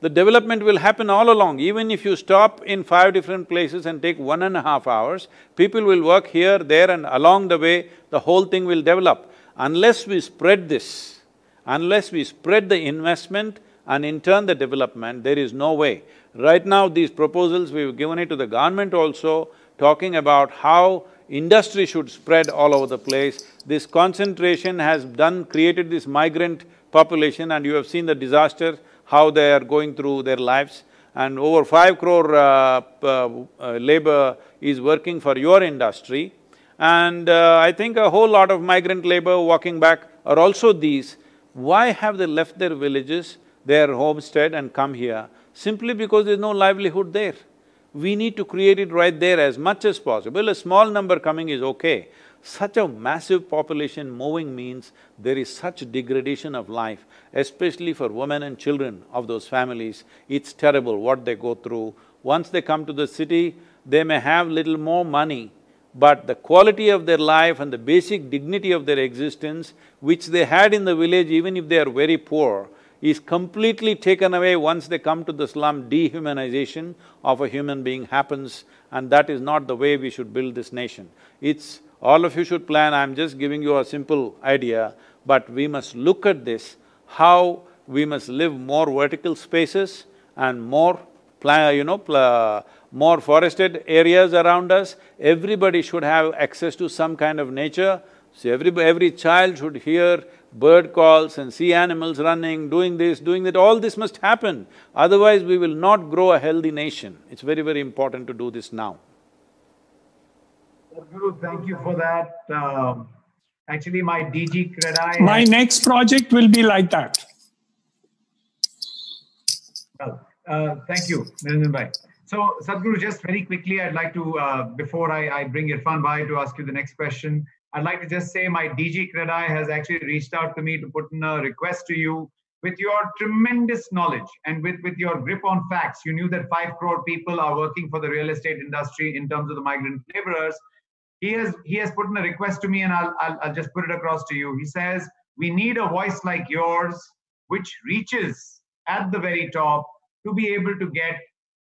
the development will happen all along. Even if you stop in 5 different places and take 1.5 hours, people will work here, there, and along the way, the whole thing will develop. Unless we spread this, unless we spread the investment and in turn the development, there is no way. Right now, these proposals, we've given it to the government also, talking about how industry should spread all over the place. This concentration has created this migrant population, and you have seen the disaster, how they are going through their lives, and over 5 crore labor is working for your industry. And I think a whole lot of migrant labor walking back are also these. Why have they left their villages, their homestead and come here? Simply because there's no livelihood there. We need to create it right there as much as possible. A small number coming is okay. Such a massive population moving means there is such degradation of life, especially for women and children of those families. It's terrible what they go through. Once they come to the city, they may have little more money, but the quality of their life and the basic dignity of their existence, which they had in the village even if they are very poor, is completely taken away once they come to the slum. Dehumanization of a human being happens, and that is not the way we should build this nation. It's… all of you should plan, I'm just giving you a simple idea, but we must look at this, how we must live more vertical spaces and more more forested areas around us. Everybody should have access to some kind of nature. So every child should hear bird calls and see animals running, doing this, doing that, all this must happen. Otherwise, we will not grow a healthy nation. It's very, very important to do this now. Sadhguru, thank you for that. Actually, my DG CREDAI… My next project will be like that. Well, thank you, Niranjan Bhai. So, Sadhguru, just very quickly, I'd like to, before I bring Irfan Bhai to ask you the next question, I'd like to just say my DG CREDAI has actually reached out to me to put in a request to you. With your tremendous knowledge and with your grip on facts, you knew that 5 crore people are working for the real estate industry in terms of the migrant laborers. He has put in a request to me, and I'll just put it across to you. He says, we need a voice like yours, which reaches at the very top to be able to get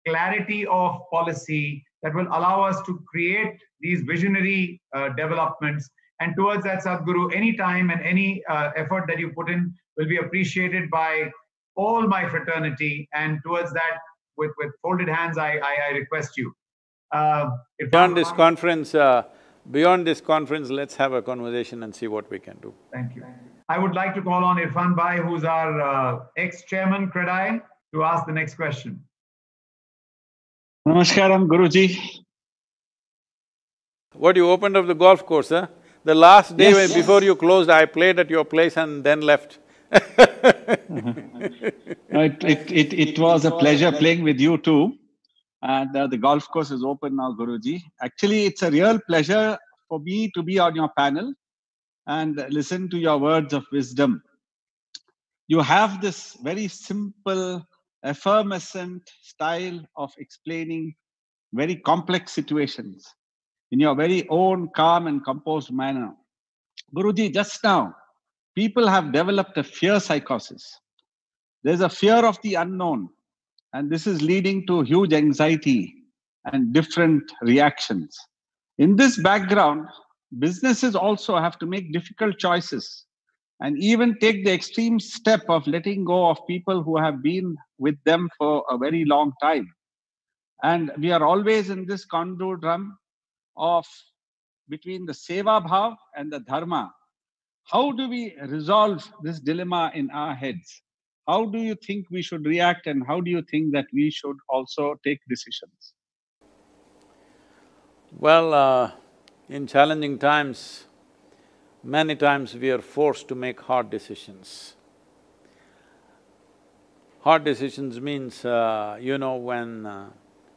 clarity of policy that will allow us to create these visionary developments. And towards that, Sadhguru, any time and any effort that you put in will be appreciated by all my fraternity. And towards that, with folded hands, I request you. Beyond this conference, let's have a conversation and see what we can do. Thank you. I would like to call on Irfan Bhai, who's our ex-chairman CREDAI, to ask the next question. Namaskaram, Guruji. What, you opened up the golf course, huh? The last day before you closed, I played at your place and then left. It was a pleasure playing with you too. And the golf course is open now, Guruji. Actually, it's a real pleasure for me to be on your panel and listen to your words of wisdom. You have this very simple, effervescent style of explaining very complex situations in your very own calm and composed manner. Guruji, just now, people have developed a fear psychosis. There's a fear of the unknown, and this is leading to huge anxiety and different reactions. In this background, businesses also have to make difficult choices and even take the extreme step of letting go of people who have been with them for a very long time. And we are always in this conundrum of between the seva bhav and the dharma. How do we resolve this dilemma in our heads? How do you think we should react, and how do you think that we should also take decisions? Well, in challenging times, many times we are forced to make hard decisions. Hard decisions means,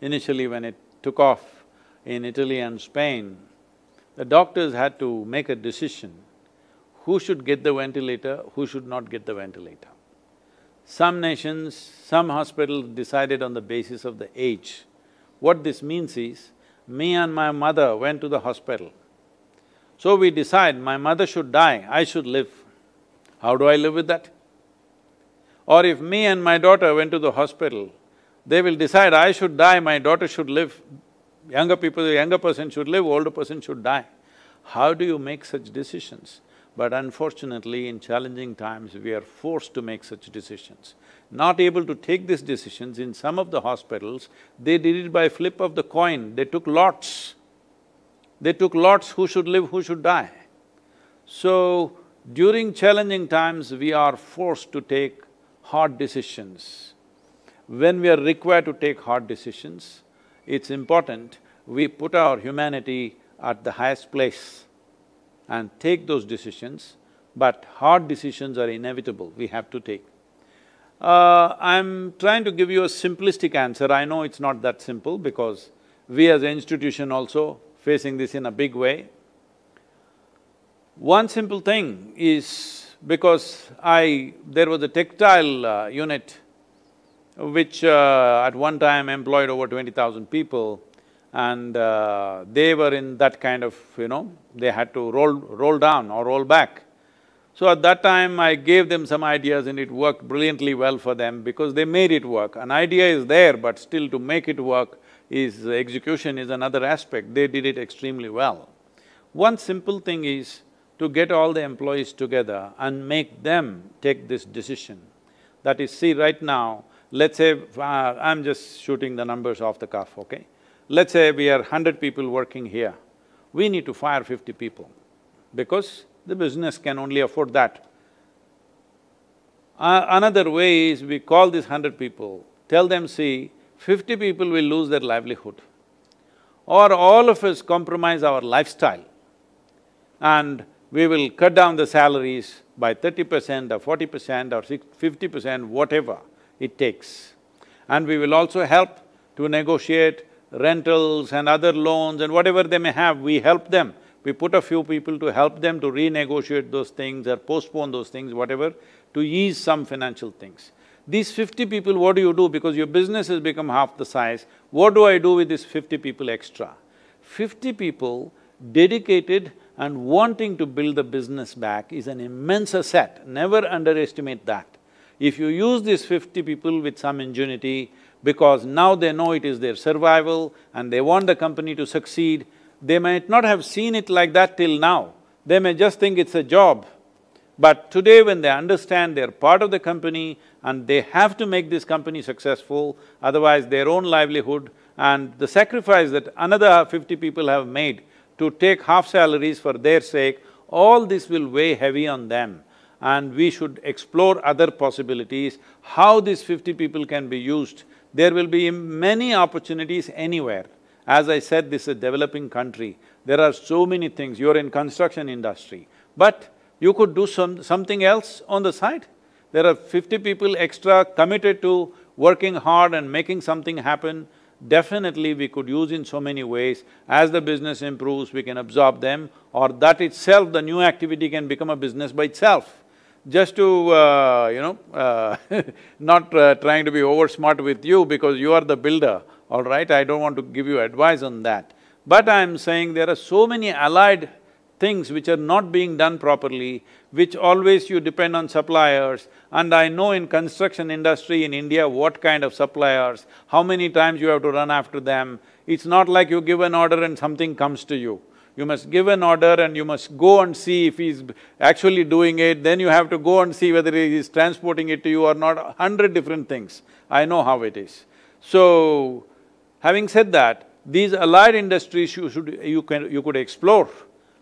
initially when it took off in Italy and Spain, the doctors had to make a decision who should get the ventilator, who should not get the ventilator. Some nations, some hospitals decided on the basis of the age. What this means is, me and my mother went to the hospital. So we decide, my mother should die, I should live. How do I live with that? Or if me and my daughter went to the hospital, they will decide, I should die, my daughter should live. Younger people, the younger person should live, older person should die. How do you make such decisions? But unfortunately, in challenging times, we are forced to make such decisions. Not able to take these decisions, in some of the hospitals, they did it by flip of the coin, they took lots. They took lots who should live, who should die. So, during challenging times, we are forced to take hard decisions. When we are required to take hard decisions, it's important we put our humanity at the highest place and take those decisions, but hard decisions are inevitable, we have to take. I'm trying to give you a simplistic answer. I know it's not that simple because we as an institution also facing this in a big way. One simple thing is, because there was a textile unit which at one time employed over 20,000 people, and they were in that kind of, they had to roll down or roll back. So at that time, I gave them some ideas and it worked brilliantly well for them because they made it work. An idea is there, but still to make it work execution is another aspect. They did it extremely well. One simple thing is to get all the employees together and make them take this decision. That is, see, right now, let's say, I'm just shooting the numbers off the cuff, okay? Let's say we are 100 people working here, we need to fire 50 people because the business can only afford that. Another way is we call these 100 people, tell them, see, 50 people will lose their livelihood, or all of us compromise our lifestyle and we will cut down the salaries by 30% or 40% or 50%, whatever it takes. And we will also help to negotiate rentals and other loans and whatever they may have, we help them. We put a few people to help them to renegotiate those things or postpone those things, whatever, to ease some financial things. These 50 people, what do you do? Because your business has become half the size, what do I do with these 50 people extra? 50 people dedicated and wanting to build the business back is an immense asset, never underestimate that. If you use these 50 people with some ingenuity, because now they know it is their survival and they want the company to succeed, they might not have seen it like that till now. They may just think it's a job. But today when they understand they're part of the company and they have to make this company successful, otherwise their own livelihood and the sacrifice that another 50 people have made to take half salaries for their sake, all this will weigh heavy on them. And we should explore other possibilities, how these 50 people can be used. There will be many opportunities anywhere. As I said, this is a developing country. There are so many things. You're in construction industry, but you could do something else on the side. There are 50 people extra committed to working hard and making something happen. Definitely we could use in so many ways. As the business improves, we can absorb them, or that itself, the new activity can become a business by itself. Just to, not trying to be over smart with you because you are the builder, all right? I don't want to give you advice on that. But I'm saying there are so many allied things which are not being done properly, which always you depend on suppliers. And I know in construction industry in India what kind of suppliers, how many times you have to run after them. It's not like you give an order and something comes to you. You must give an order and you must go and see if he's actually doing it, then you have to go and see whether he is transporting it to you or not, 100 different things. I know how it is. So, having said that, these allied industries you could explore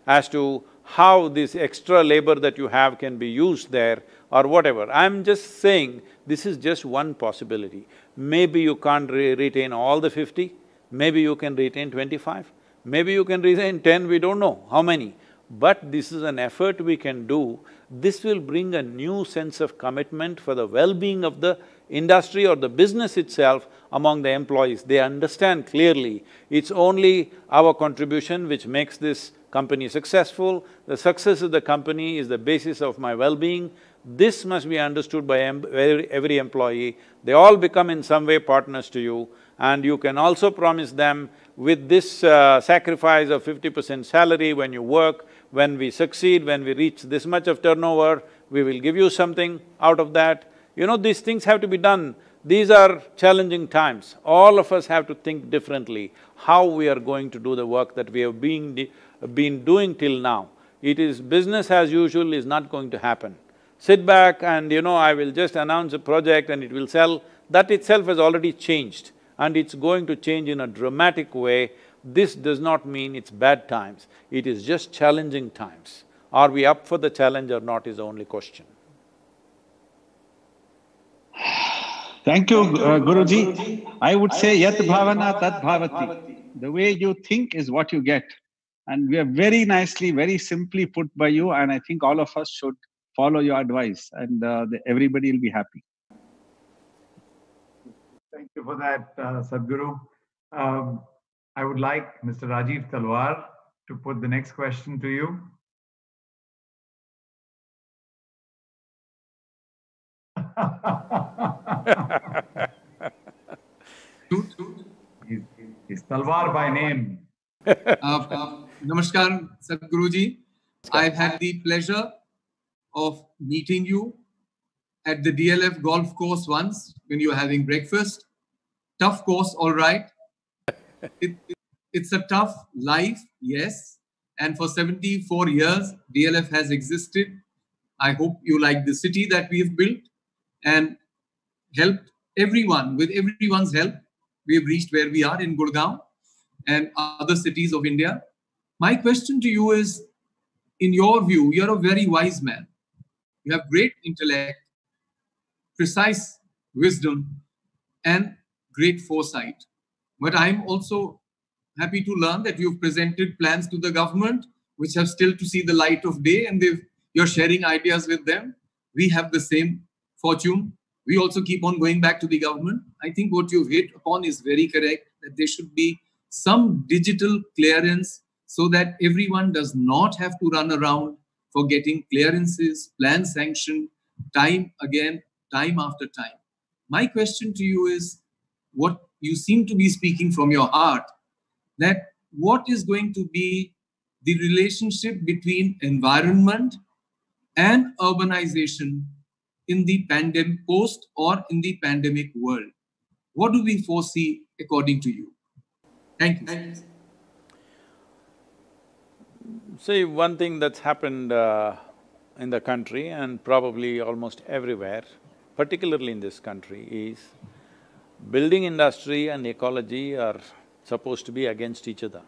as to how this extra labor that you have can be used there or whatever. I'm just saying, this is just one possibility. Maybe you can't retain all the 50, maybe you can retain 25. Maybe you can retain 10, we don't know how many. but this is an effort we can do. This will bring a new sense of commitment for the well-being of the industry or the business itself among the employees. They understand clearly it's only our contribution which makes this company successful. The success of the company is the basis of my well-being. This must be understood by every employee. They all become in some way partners to you, and you can also promise them with this sacrifice of 50% salary when you work, when we succeed, when we reach this much of turnover, we will give you something out of that. You know, these things have to be done. These are challenging times. All of us have to think differently how we are going to do the work that we have been doing till now. It is business as usual is not going to happen. Sit back and, you know, I will just announce a project and it will sell, that itself has already changed and it's going to change in a dramatic way. This does not mean it's bad times, it is just challenging times. Are we up for the challenge or not is the only question. Thank you, Guruji. I would say yat bhavana tat bhavati. The way you think is what you get. And we are very nicely, very simply put by you, and I think all of us should follow your advice and everybody will be happy. Thank you for that, Sadhguru. I would like Mr. Rajiv Talwar to put the next question to you. He's Talwar by name. Namaskar, Sadhguruji. I've had the pleasure of meeting you at the DLF golf course once when you were having breakfast. Tough course, all right. It's a tough life, yes. And for 74 years, DLF has existed. I hope you like the city that we have built and helped everyone. With everyone's help, we have reached where we are in Gurgaon and other cities of India. My question to you is, in your view, you're a very wise man. You have great intellect, precise wisdom, and great foresight. But I'm also happy to learn that you've presented plans to the government, which have still to see the light of day, and you're sharing ideas with them. We have the same fortune. We also keep on going back to the government. I think what you've hit upon is very correct, that there should be some digital clearance so that everyone does not have to run around for getting clearances, plan sanction, time after time. My question to you is, what you seem to be speaking from your heart, that what is going to be the relationship between environment and urbanization in the post or in the pandemic world? What do we foresee according to you? Thank you. See, one thing that's happened in the country and probably almost everywhere, particularly in this country, is building industry and ecology are supposed to be against each other.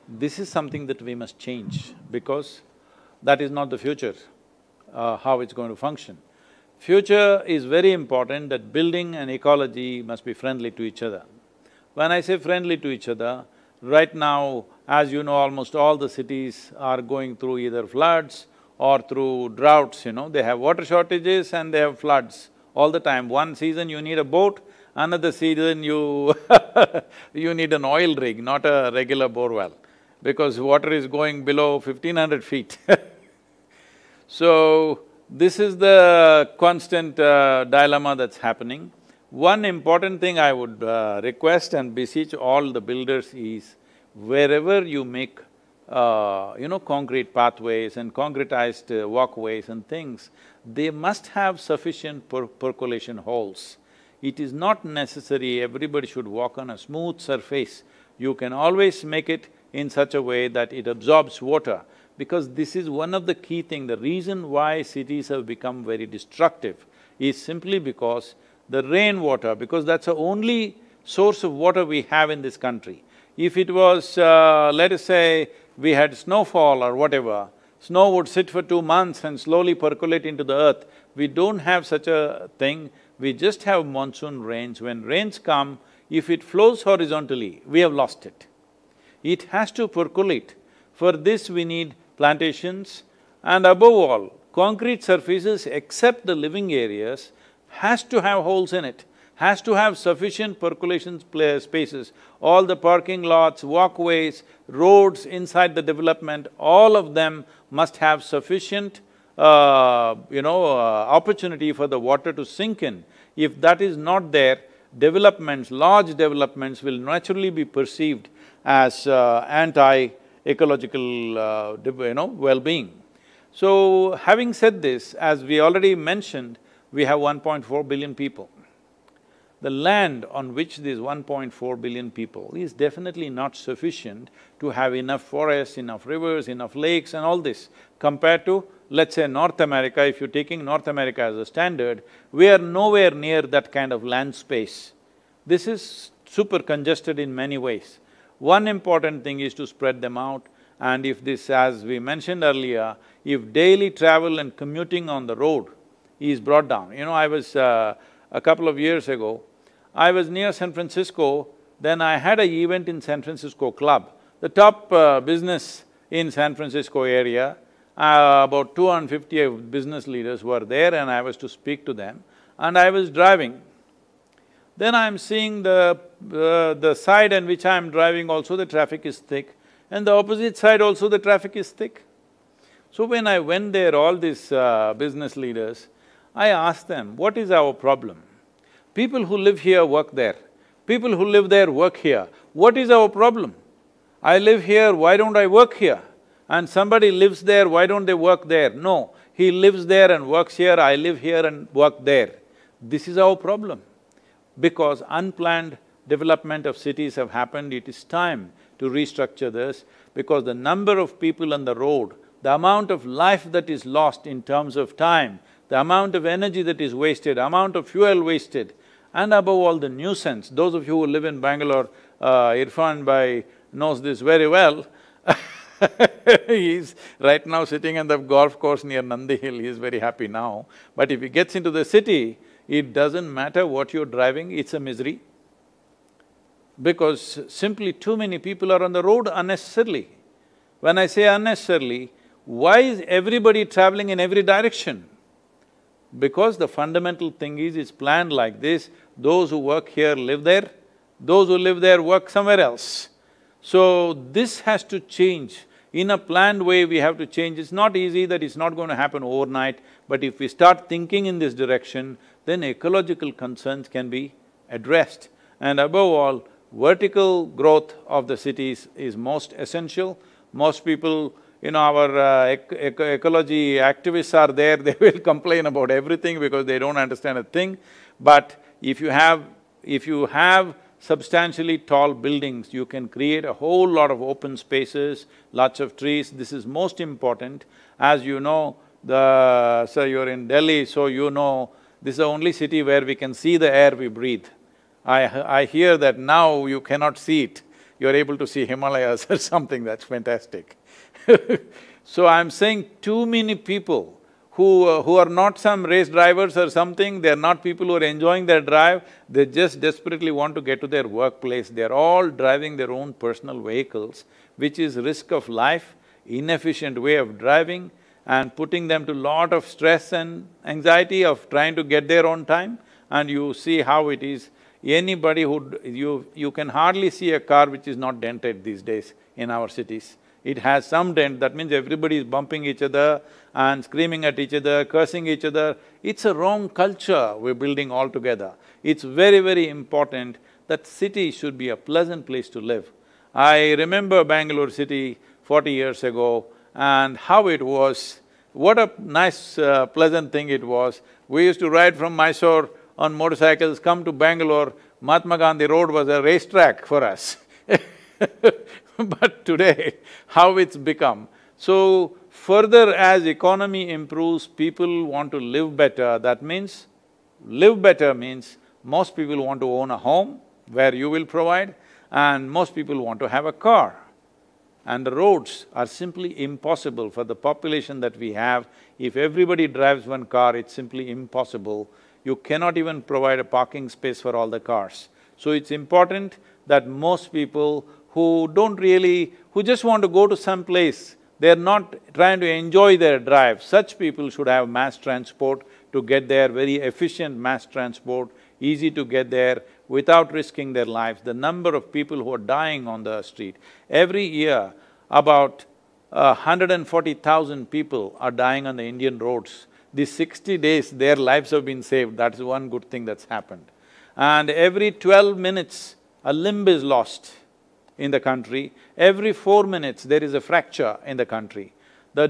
This is something that we must change because that is not the future, how it's going to function. Future is very important that building and ecology must be friendly to each other. When I say friendly to each other, right now, as you know, almost all the cities are going through either floods or through droughts, you know. They have water shortages and they have floods all the time. One season you need a boat, another season you you need an oil rig, not a regular borewell, because water is going below 1500 feet. So, this is the constant dilemma that's happening. One important thing I would request and beseech all the builders is, wherever you make, concrete pathways and concretized walkways and things, they must have sufficient percolation holes. It is not necessary everybody should walk on a smooth surface. You can always make it in such a way that it absorbs water, because this is one of the key things. The reason why cities have become very destructive is simply because the rainwater, because that's the only source of water we have in this country. If it was, let us say, we had snowfall or whatever, snow would sit for 2 months and slowly percolate into the earth. We don't have such a thing, we just have monsoon rains. When rains come, if it flows horizontally, we have lost it. It has to percolate. For this we need plantations, and above all, concrete surfaces except the living areas has to have holes in it, has to have sufficient percolation spaces. All the parking lots, walkways, roads inside the development, all of them must have sufficient opportunity for the water to sink in. If that is not there, developments, large developments will naturally be perceived as anti-ecological well-being. So, having said this, as we already mentioned, we have 1.4 billion people. The land on which these 1.4 billion people is definitely not sufficient to have enough forests, enough rivers, enough lakes and all this. Compared to, let's say, North America, if you're taking North America as a standard, we are nowhere near that kind of land space. This is super congested in many ways. One important thing is to spread them out, and if this, as we mentioned earlier, if daily travel and commuting on the road is brought down. I was… a couple of years ago, I was near San Francisco, then I had an event in San Francisco Club. The top business in San Francisco area, about 250 business leaders were there and I was to speak to them, and I was driving. Then I'm seeing the side on which I'm driving also the traffic is thick, and the opposite side also the traffic is thick. So when I went there, all these business leaders, I asked them, what is our problem? People who live here work there, people who live there work here. What is our problem? I live here, why don't I work here? And somebody lives there, why don't they work there? No, he lives there and works here, I live here and work there. This is our problem. Because unplanned development of cities have happened, it is time to restructure this, because the number of people on the road, the amount of life that is lost in terms of time, the amount of energy that is wasted, amount of fuel wasted, and above all the nuisance. Those of you who live in Bangalore, Irfan Bhai knows this very well. He's right now sitting on the golf course near Nandi Hill, he is very happy now. But if he gets into the city, it doesn't matter what you're driving, it's a misery. Because simply too many people are on the road unnecessarily. When I say unnecessarily, why is everybody traveling in every direction? Because the fundamental thing is, it's planned like this, those who work here live there, those who live there work somewhere else. So this has to change. In a planned way, we have to change. It's not easy, that it's not going to happen overnight, but if we start thinking in this direction, then ecological concerns can be addressed. And above all, vertical growth of the cities is most essential. Most people, our ecology activists are there, they will complain about everything because they don't understand a thing. But if you have substantially tall buildings, you can create a whole lot of open spaces, lots of trees. This is most important. As you know, so you're in Delhi, so you know this is the only city where we can see the air we breathe. I hear that now you cannot see it, you're able to see Himalayas or something, that's fantastic. So I'm saying too many people who are not some race drivers or something, they're not people who are enjoying their drive, they just desperately want to get to their workplace. They're all driving their own personal vehicles, which is risk of life, inefficient way of driving, and putting them to lot of stress and anxiety of trying to get there on time. And you see how it is. Anybody you can hardly see a car which is not dented these days in our cities. It has some dent, that means everybody is bumping each other and screaming at each other, cursing each other. It's a wrong culture we're building altogether. It's very, very important that city should be a pleasant place to live. I remember Bangalore city 40 years ago and how it was, what a nice, pleasant thing it was. We used to ride from Mysore on motorcycles, come to Bangalore, Mahatma Gandhi Road was a racetrack for us But today, how it's become. So, further as economy improves, people want to live better, that means, live better means most people want to own a home where you will provide, and most people want to have a car. And the roads are simply impossible for the population that we have. If everybody drives one car, it's simply impossible. You cannot even provide a parking space for all the cars. So it's important that most people who just want to go to some place, they're not trying to enjoy their drive. Such people should have mass transport to get there, very efficient mass transport, easy to get there without risking their lives. The number of people who are dying on the street, every year about 140,000 people are dying on the Indian roads. These 60 days, their lives have been saved, that's one good thing that's happened. And every 12 minutes, a limb is lost in the country. Every 4 minutes, there is a fracture in the country. The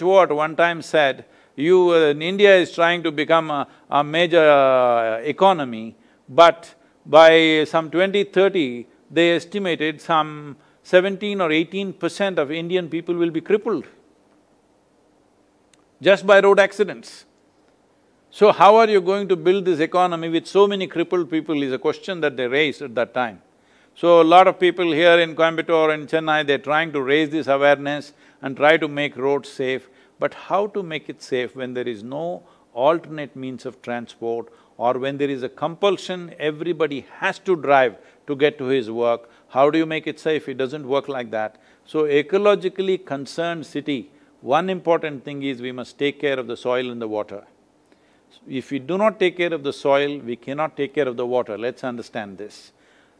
WHO at one time said, India is trying to become a major economy, but by some 2030, they estimated some 17 or 18% of Indian people will be crippled just by road accidents. So how are you going to build this economy with so many crippled people is a question that they raised at that time. So a lot of people here in Coimbatore and Chennai, they're trying to raise this awareness and try to make roads safe. But how to make it safe when there is no alternate means of transport, or when there is a compulsion, everybody has to drive to get to his work? How do you make it safe? It doesn't work like that. So ecologically concerned city, one important thing is we must take care of the soil and the water. If we do not take care of the soil, we cannot take care of the water, let's understand this.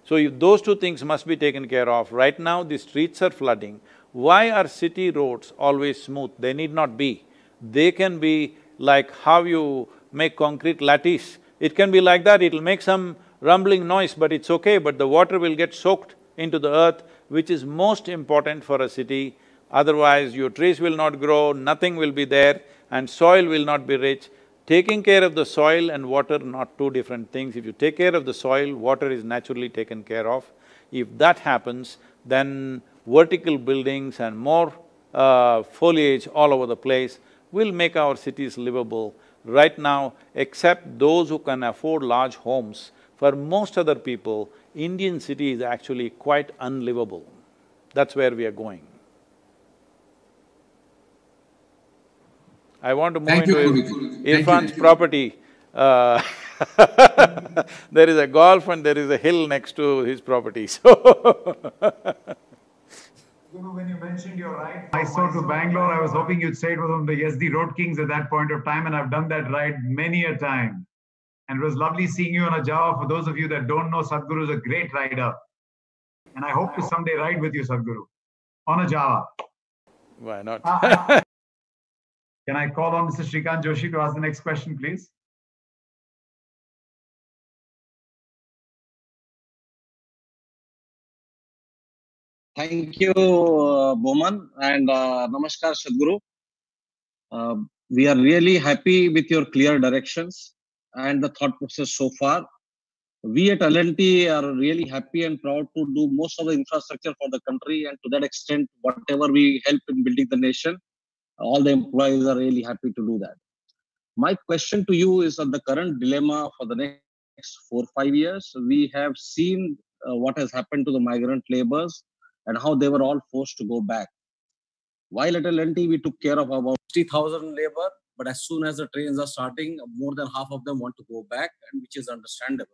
So if those two things must be taken care of. Right now, the streets are flooding. Why are city roads always smooth? They need not be. They can be like how you make concrete lattice. It can be like that, it'll make some rumbling noise, but it's okay, but the water will get soaked into the earth, which is most important for a city. Otherwise, your trees will not grow, nothing will be there, and soil will not be rich. Taking care of the soil and water are not two different things. If you take care of the soil, water is naturally taken care of. If that happens, then vertical buildings and more foliage all over the place will make our cities livable. Right now, except those who can afford large homes, for most other people, Indian city is actually quite unlivable. That's where we are going. I want to move into Irfan's property. There is a golf and there is a hill next to his property, so When you mentioned your ride, Mysore to Bangalore, I was hoping you'd say it was one of the Yazdi Road Kings at that point of time, and I've done that ride many a time. And it was lovely seeing you on a Java. For those of you that don't know, Sadhguru is a great rider. And I hope to someday ride with you, Sadhguru, on a Java. why not? Can I call on Mr. Shrikant Joshi to ask the next question, please? Thank you, Bowman, and Namaskar, Sadhguru. We are really happy with your clear directions and the thought process so far. We at L&T are really happy and proud to do most of the infrastructure for the country, and to that extent, whatever we help in building the nation, all the employees are really happy to do that. My question to you is on the current dilemma for the next 4 or 5 years. We have seen what has happened to the migrant laborers and how they were all forced to go back. While at L&T, we took care of about 60,000 labor, but as soon as the trains are starting, more than half of them want to go back, and which is understandable.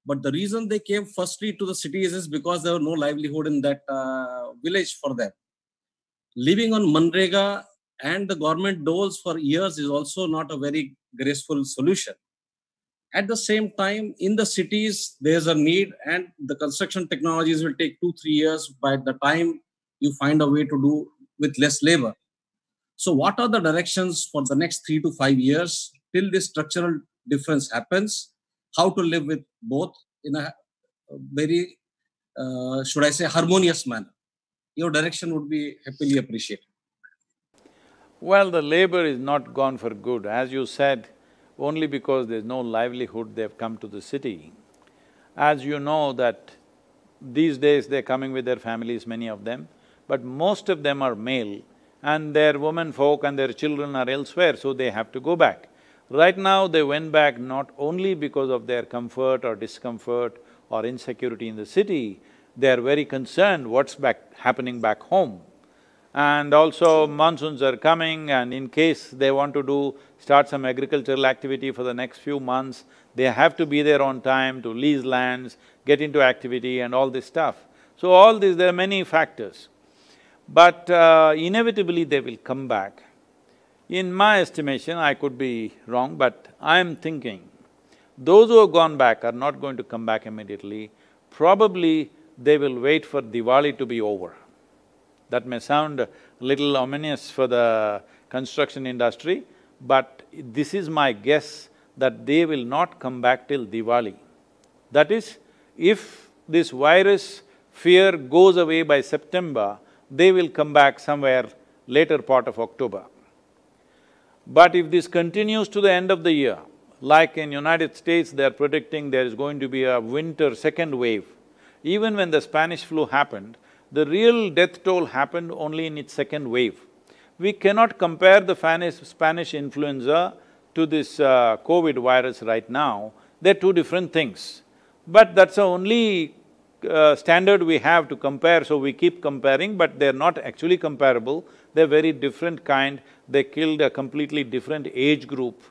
But the reason they came firstly to the cities is because there was no livelihood in that village for them. Living on Manrega and the government doles for years is also not a very graceful solution. At the same time, in the cities, there's a need, and the construction technologies will take 2 or 3 years by the time you find a way to do with less labor. So what are the directions for the next 3 to 5 years till this structural difference happens? How to live with both in a very, should I say, harmonious manner? Your direction would be happily appreciated. Well, the labor is not gone for good. As you said, only because there's no livelihood they've come to the city. As you know that these days they're coming with their families, many of them, but most of them are male and their women folk and their children are elsewhere, so they have to go back. Right now, they went back not only because of their comfort or discomfort or insecurity in the city, they are very concerned what's happening back home. And also monsoons are coming, and in case they want to start some agricultural activity for the next few months, they have to be there on time to lease lands, get into activity and all this stuff. So all this, there are many factors. but inevitably they will come back. In my estimation, I could be wrong, but I'm thinking those who have gone back are not going to come back immediately. Probably they will wait for Diwali to be over. That may sound a little ominous for the construction industry, but this is my guess that they will not come back till Diwali. That is, if this virus fear goes away by September, they will come back somewhere later part of October. But if this continues to the end of the year, like in United States, they're predicting there is going to be a winter second wave. Even when the Spanish flu happened, the real death toll happened only in its second wave. We cannot compare the Spanish influenza to this COVID virus right now. They're two different things. But that's the only standard we have to compare, so we keep comparing, but they're not actually comparable. They're very different kind. They killed a completely different age group.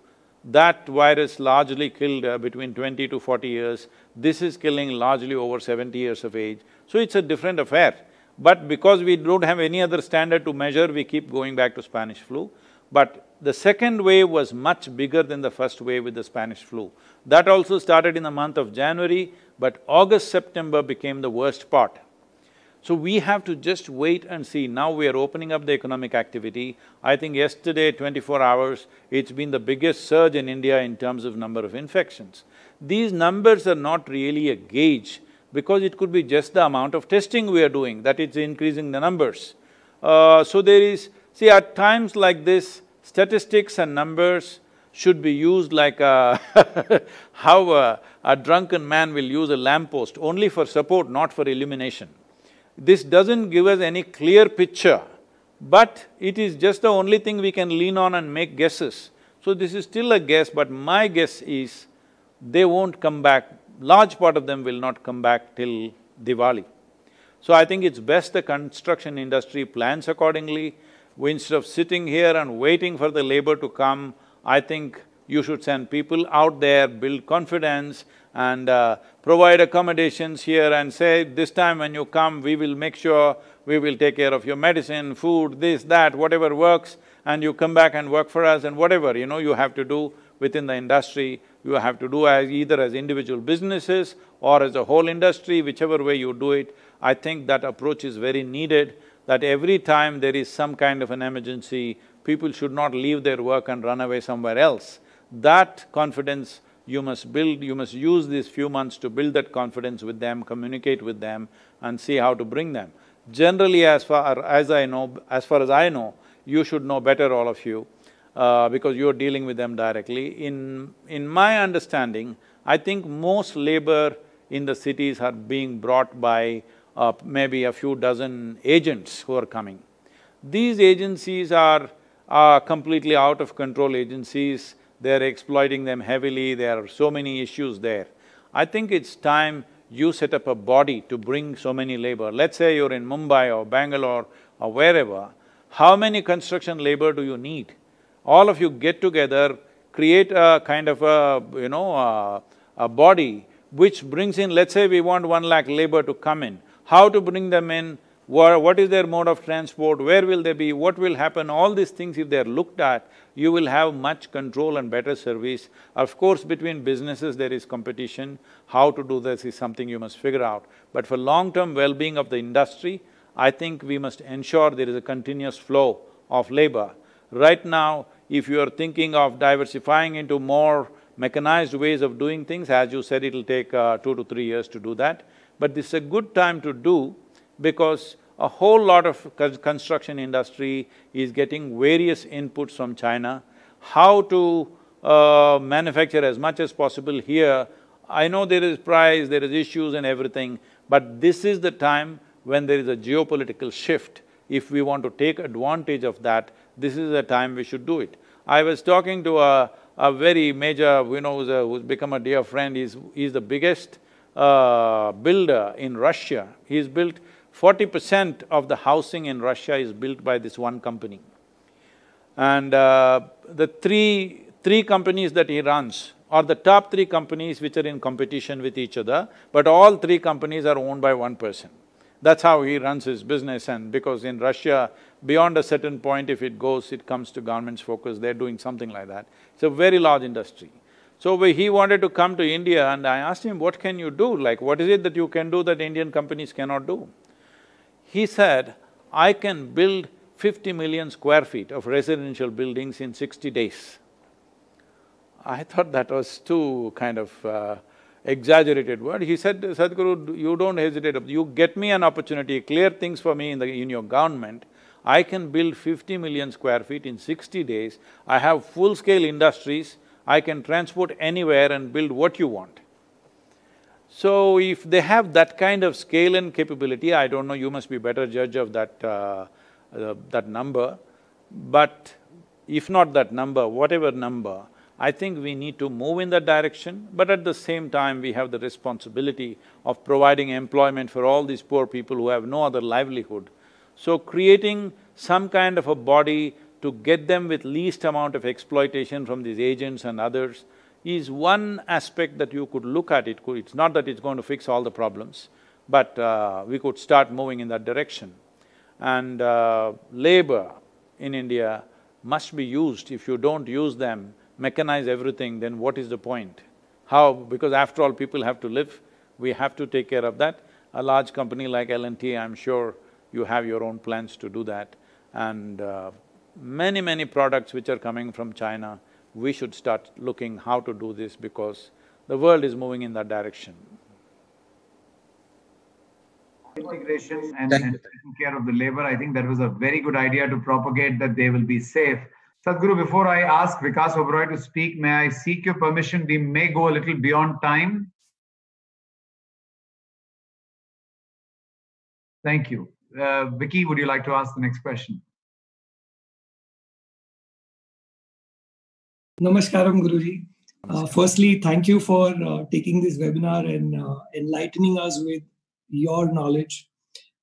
That virus largely killed between 20 to 40 years. This is killing largely over 70 years of age. So it's a different affair. But because we don't have any other standard to measure, we keep going back to Spanish flu. But the second wave was much bigger than the first wave with the Spanish flu. That also started in the month of January, but August, September became the worst part. So we have to just wait and see. Now we are opening up the economic activity. I think yesterday, 24 hours, it's been the biggest surge in India in terms of number of infections. These numbers are not really a gauge, because it could be just the amount of testing we are doing, that it's increasing the numbers. So there is… See, at times like this, statistics and numbers should be used like how a drunken man will use a lamppost, only for support, not for illumination. This doesn't give us any clear picture, but it is just the only thing we can lean on and make guesses. So this is still a guess, but my guess is they won't come back. Large part of them will not come back till Diwali. So I think it's best the construction industry plans accordingly. Instead of sitting here and waiting for the labor to come, I think you should send people out there, build confidence and provide accommodations here and say, this time when you come, we will make sure we will take care of your medicine, food, this, that, whatever works, and you come back and work for us and whatever, you have to do within the industry, you have to do either as individual businesses or as a whole industry, whichever way you do it. I think that approach is very needed, that every time there is some kind of an emergency, people should not leave their work and run away somewhere else. That confidence you must build, you must use these few months to build that confidence with them, communicate with them and see how to bring them. Generally, as far as I know, you should know better, all of you, because you're dealing with them directly. In my understanding, I think most labor in the cities are being brought by maybe a few dozen agents who are coming. These agencies are completely out of control agencies, they're exploiting them heavily, there are so many issues there. I think it's time you set up a body to bring so many labor. Let's say you're in Mumbai or Bangalore or wherever, how many construction labor do you need? All of you get together, create a kind of a body which brings in, let's say we want 1 lakh labor to come in. How to bring them in, what is their mode of transport, where will they be, what will happen, all these things if they're looked at, you will have much control and better service. Of course, between businesses there is competition, how to do this is something you must figure out. But for long-term well-being of the industry, I think we must ensure there is a continuous flow of labor. Right now, if you are thinking of diversifying into more mechanized ways of doing things, as you said, it'll take 2 to 3 years to do that. But this is a good time to do, because a whole lot of construction industry is getting various inputs from China. How to manufacture as much as possible here, I know there is price, there is issues and everything, but this is the time when there is a geopolitical shift. If we want to take advantage of that, this is the time we should do it. I was talking to a very major, who's become a dear friend, he's the biggest builder in Russia. He's built 40% of the housing in Russia is built by this one company. And the three companies that he runs are the top 3 companies which are in competition with each other, but all 3 companies are owned by one person. That's how he runs his business, and because in Russia, beyond a certain point, if it goes, it comes to government's focus, they're doing something like that. It's a very large industry. So he wanted to come to India, and I asked him, what can you do? Like, what is it that you can do that Indian companies cannot do? He said, I can build 50 million square feet of residential buildings in 60 days. I thought that was too kind of exaggerated word. He said, Sadhguru, you don't hesitate, you get me an opportunity, clear things for me in your government, I can build 50 million square feet in 60 days, I have full-scale industries, I can transport anywhere and build what you want. So if they have that kind of scale and capability, I don't know, you must be better judge of that number, but if not that number, whatever number, I think we need to move in that direction, but at the same time we have the responsibility of providing employment for all these poor people who have no other livelihood. So creating some kind of a body to get them with least amount of exploitation from these agents and others is one aspect that you could look at it. It's not that it's going to fix all the problems, but we could start moving in that direction. And labor in India must be used. If you don't use them, mechanize everything, then what is the point? How? Because after all, people have to live, we have to take care of that. A large company like L&T, I'm sure you have your own plans to do that. And many products which are coming from China, we should start looking how to do this because the world is moving in that direction. Integration and taking care of the labor, I think that was a very good idea to propagate that they will be safe. Sadhguru, before I ask Vikas Oberoi to speak, may I seek your permission? We may go a little beyond time. Thank you. Vicky, would you like to ask the next question? Namaskaram, Guruji. Firstly, thank you for taking this webinar and enlightening us with your knowledge.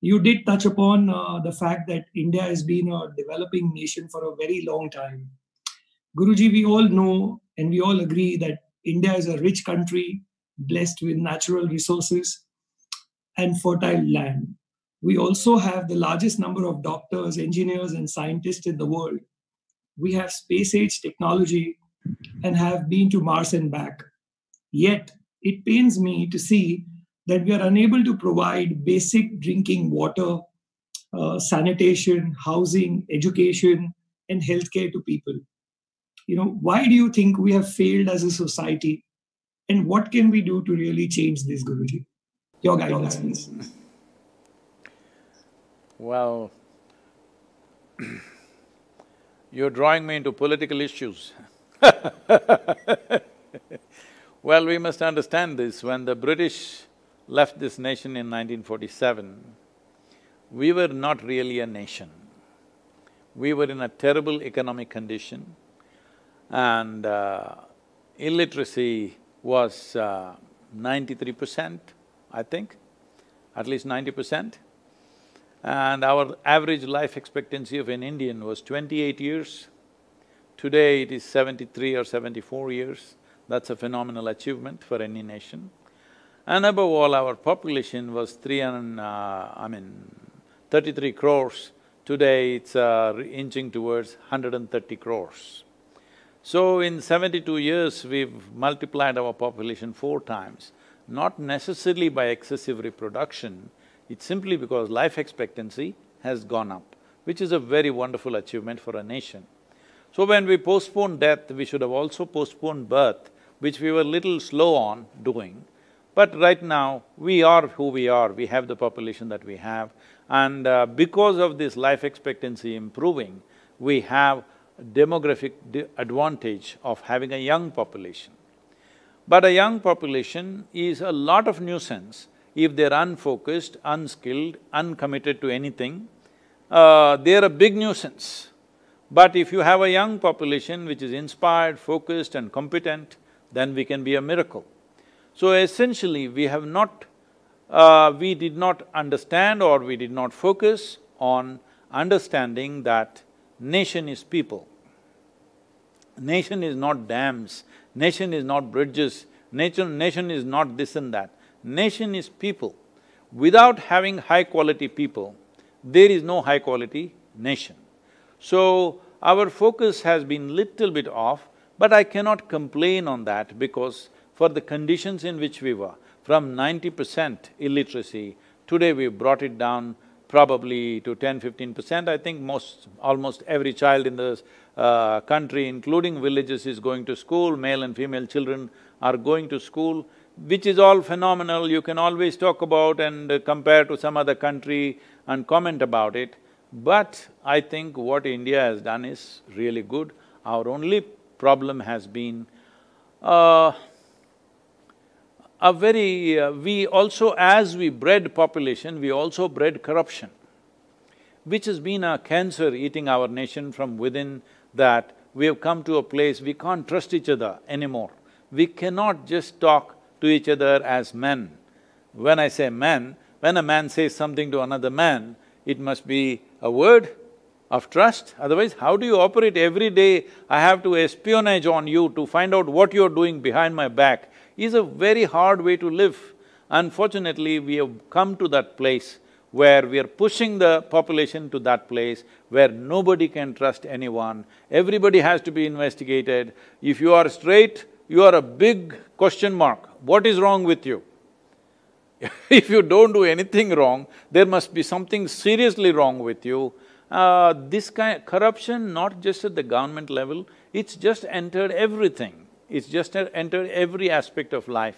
You did touch upon the fact that India has been a developing nation for a very long time. Guruji, we all know and we all agree that India is a rich country, blessed with natural resources and fertile land. We also have the largest number of doctors, engineers, and scientists in the world. We have space-age technology and have been to Mars and back. Yet, it pains me to see that we are unable to provide basic drinking water, sanitation, housing, education, and healthcare to people. Why do you think we have failed as a society? And what can we do to really change this, Guruji? Your guidance, please. Well, you're drawing me into political issues. Well, we must understand this. When the British left this nation in 1947, we were not really a nation. We were in a terrible economic condition and illiteracy was 93%, I think, at least 90%. And our average life expectancy of an Indian was 28 years. Today it is 73 or 74 years. That's a phenomenal achievement for any nation. And above all, our population was 33 crores. Today it's inching towards 130 crores. So in 72 years, we've multiplied our population 4 times, not necessarily by excessive reproduction, it's simply because life expectancy has gone up, which is a very wonderful achievement for a nation. So when we postpone death, we should have also postponed birth, which we were little slow on doing. But right now, we are who we are, we have the population that we have, and because of this life expectancy improving, we have demographic advantage of having a young population. But a young population is a lot of nuisance if they're unfocused, unskilled, uncommitted to anything. They're a big nuisance. But if you have a young population which is inspired, focused and competent, then we can be a miracle. So essentially, we have not… we did not understand or we did not focus on understanding that nation is people. Nation is not dams, nation is not bridges, nation is not this and that. Nation is people. Without having high-quality people, there is no high-quality nation. So, our focus has been little bit off, but I cannot complain on that because for the conditions in which we were, from 90% illiteracy, today we've brought it down probably to 10–15%. I think almost every child in the country, including villages, is going to school, male and female children are going to school, which is all phenomenal. You can always talk about and compare to some other country and comment about it. But I think what India has done is really good. Our only problem has been we also, as we bred population, we also bred corruption, which has been a cancer eating our nation from within, that we have come to a place we can't trust each other anymore. We cannot just talk to each other as men. When I say men, when a man says something to another man, it must be a word of trust, otherwise how do you operate? Every day I have to espionage on you to find out what you're doing behind my back is a very hard way to live. Unfortunately, we have come to that place where we are pushing the population to that place where nobody can trust anyone, everybody has to be investigated. If you are straight, you are a big question mark. What is wrong with you? If you don't do anything wrong, there must be something seriously wrong with you. This kind… corruption, not just at the government level, it's just entered everything. It's just entered every aspect of life.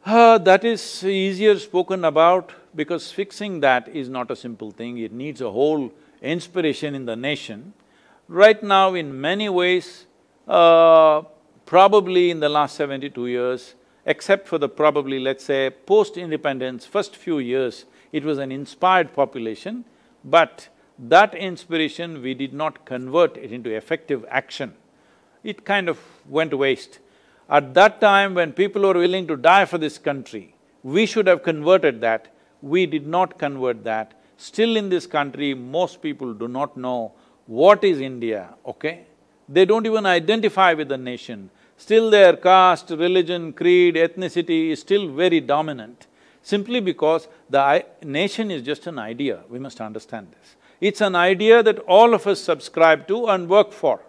That is easier spoken about because fixing that is not a simple thing, it needs a whole inspiration in the nation. Right now, in many ways, probably in the last 72 years, except for the probably, let's say, post-independence, first few years, it was an inspired population, but that inspiration we did not convert it into effective action. It kind of went waste. At that time, when people were willing to die for this country, we should have converted that. We did not convert that. Still in this country, most people do not know what is India, okay? They don't even identify with the nation. Still their caste, religion, creed, ethnicity is still very dominant, simply because the nation is just an idea, we must understand this. It's an idea that all of us subscribe to and work for.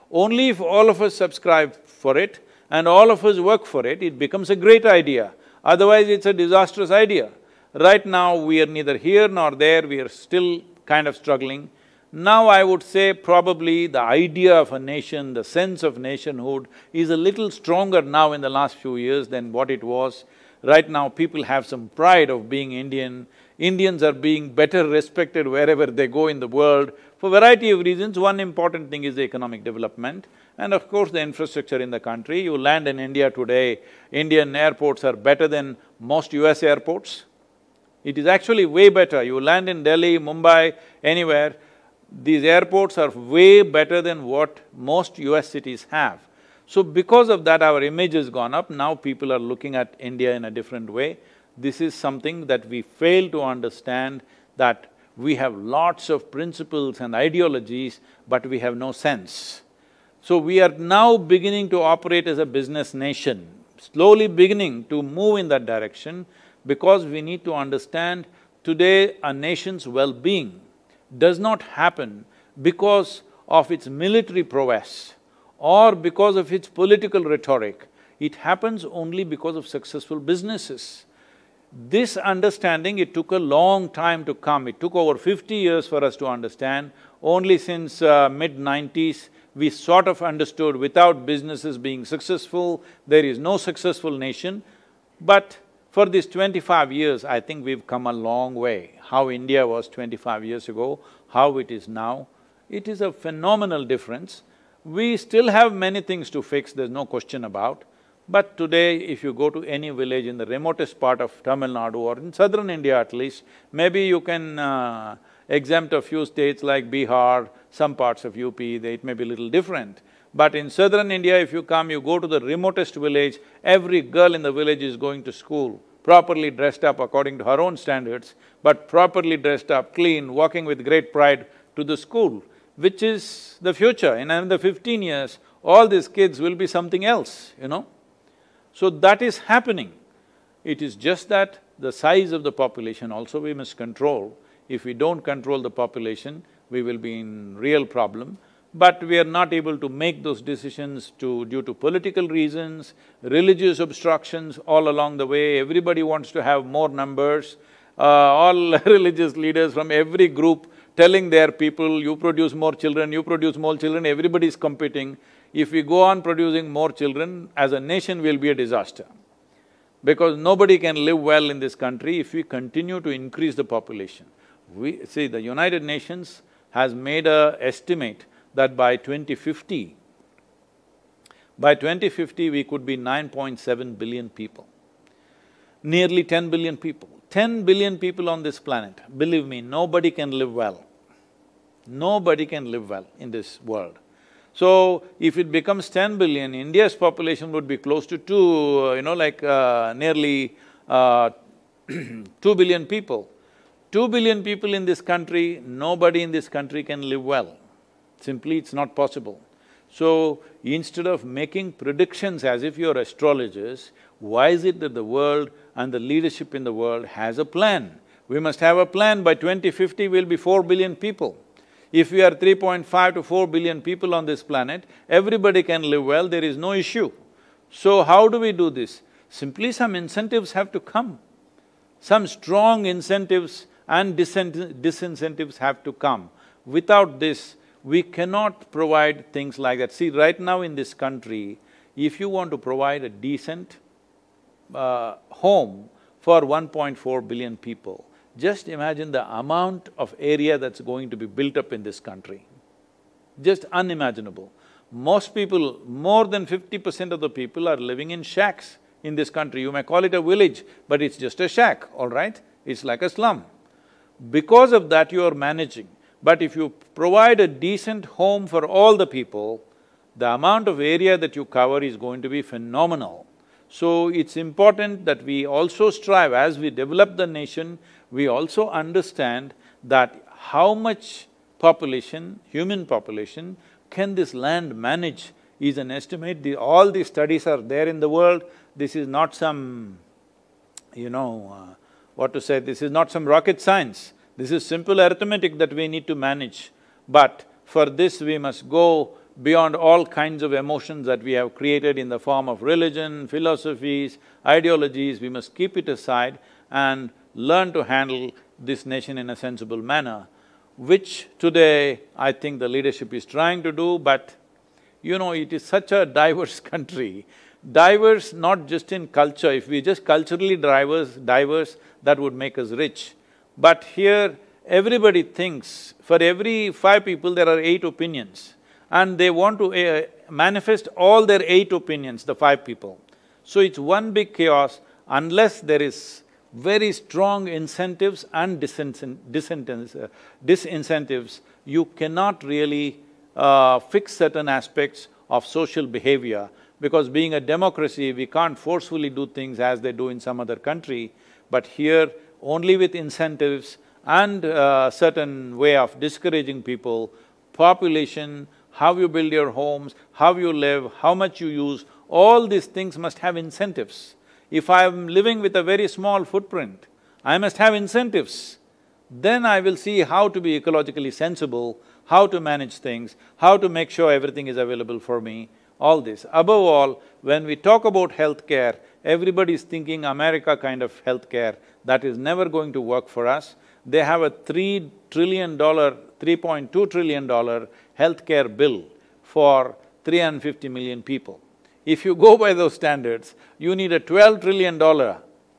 Only if all of us subscribe for it and all of us work for it, it becomes a great idea. Otherwise, it's a disastrous idea. Right now, we are neither here nor there, we are still kind of struggling. Now I would say probably the idea of a nation, the sense of nationhood is a little stronger now in the last few years than what it was. Right now, people have some pride of being Indian. Indians are being better respected wherever they go in the world. For a variety of reasons, one important thing is the economic development and of course the infrastructure in the country. You land in India today, Indian airports are better than most US airports. It is actually way better. You land in Delhi, Mumbai, anywhere, these airports are way better than what most US cities have. So because of that, our image has gone up, now people are looking at India in a different way. This is something that we fail to understand, that we have lots of principles and ideologies, but we have no sense. So we are now beginning to operate as a business nation, slowly beginning to move in that direction, because we need to understand today a nation's well-being does not happen because of its military prowess or because of its political rhetoric. It happens only because of successful businesses. This understanding, it took a long time to come. It took over 50 years for us to understand. Only since mid-90s, we sort of understood without businesses being successful, there is no successful nation. But for these 25 years, I think we've come a long way. How India was 25 years ago, how it is now, it is a phenomenal difference. We still have many things to fix, there's no question about. But today, if you go to any village in the remotest part of Tamil Nadu or in southern India at least, maybe you can exempt a few states like Bihar, some parts of UP, it may be a little different. But in southern India, if you come, you go to the remotest village, every girl in the village is going to school, properly dressed up according to her own standards, but properly dressed up, clean, walking with great pride to the school, which is the future. In another 15 years, all these kids will be something else, you know. So that is happening. It is just that the size of the population also we must control. If we don't control the population, we will be in real problem. But we are not able to make those decisions due to political reasons, religious obstructions all along the way. Everybody wants to have more numbers. All religious leaders from every group telling their people, you produce more children, you produce more children, everybody is competing. If we go on producing more children, as a nation we'll be a disaster. Because nobody can live well in this country if we continue to increase the population. See, the United Nations has made a estimate that by 2050, we could be 9.7 billion people, nearly 10 billion people. 10 billion people on this planet, believe me, nobody can live well. Nobody can live well in this world. So, if it becomes 10 billion, India's population would be close to nearly 2 billion people. 2 billion people in this country, nobody in this country can live well. Simply, it's not possible. So, instead of making predictions as if you're astrologers, why is it that the world and the leadership in the world has a plan? We must have a plan. By 2050, we'll be 4 billion people. If we are 3.5 to 4 billion people on this planet, everybody can live well, there is no issue. So, how do we do this? Simply some incentives have to come. Some strong incentives and disincentives have to come. Without this, we cannot provide things like that. See, right now in this country, if you want to provide a decent home for 1.4 billion people, just imagine the amount of area that's going to be built up in this country. Just unimaginable. Most people, more than 50% of the people are living in shacks in this country. You may call it a village, but it's just a shack, all right? It's like a slum. Because of that, you are managing. But if you provide a decent home for all the people, the amount of area that you cover is going to be phenomenal. So, it's important that we also strive, as we develop the nation, we also understand that how much population, human population, can this land manage is an estimate. All these studies are there in the world. This is not some, this is not some rocket science. This is simple arithmetic that we need to manage. But for this, we must go beyond all kinds of emotions that we have created in the form of religion, philosophies, ideologies. We must keep it aside and learn to handle this nation in a sensible manner, which today I think the leadership is trying to do, but it is such a diverse country. Diverse not just in culture. If we just culturally diverse, that would make us rich. But here, everybody thinks, for every 5 people there are 8 opinions, and they want to manifest all their 8 opinions, the 5 people. So it's one big chaos unless there is very strong incentives and disincentives, you cannot really fix certain aspects of social behavior, because being a democracy, we can't forcefully do things as they do in some other country, but here only with incentives and certain way of discouraging people, population, how you build your homes, how you live, how much you use, all these things must have incentives. If I am living with a very small footprint, I must have incentives. Then I will see how to be ecologically sensible, how to manage things, how to make sure everything is available for me, all this. Above all, when we talk about healthcare, everybody is thinking America kind of healthcare. That is never going to work for us. They have a $3 trillion, $3.2 trillion healthcare bill for 350 million people. If you go by those standards, you need a $12 trillion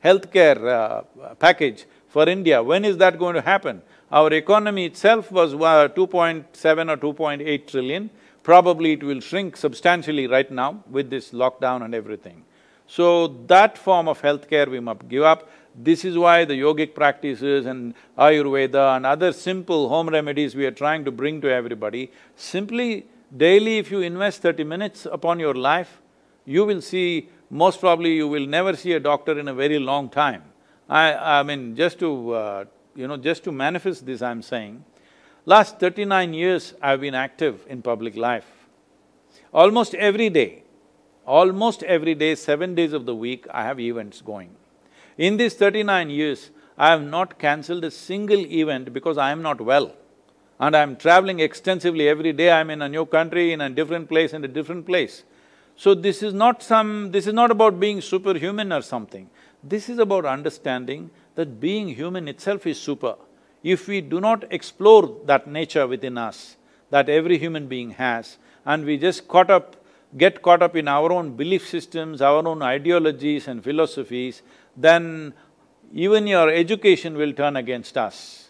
healthcare package for India. When is that going to happen? Our economy itself was 2.7 or 2.8 trillion. Probably it will shrink substantially right now with this lockdown and everything. So that form of healthcare we must give up. This is why the yogic practices and Ayurveda and other simple home remedies we are trying to bring to everybody. Simply, daily if you invest 30 minutes upon your life, you will see, most probably you will never see a doctor in a very long time. I mean, just to manifest this I'm saying, last 39 years I've been active in public life. Almost every day, 7 days of the week I have events going. In these 39 years, I have not cancelled a single event because I am not well. And I'm traveling extensively every day, I'm in a new country, in a different place, in a different place. So this is not about being superhuman or something. This is about understanding that being human itself is super. If we do not explore that nature within us, that every human being has, and we just get caught up in our own belief systems, our own ideologies and philosophies, then even your education will turn against us.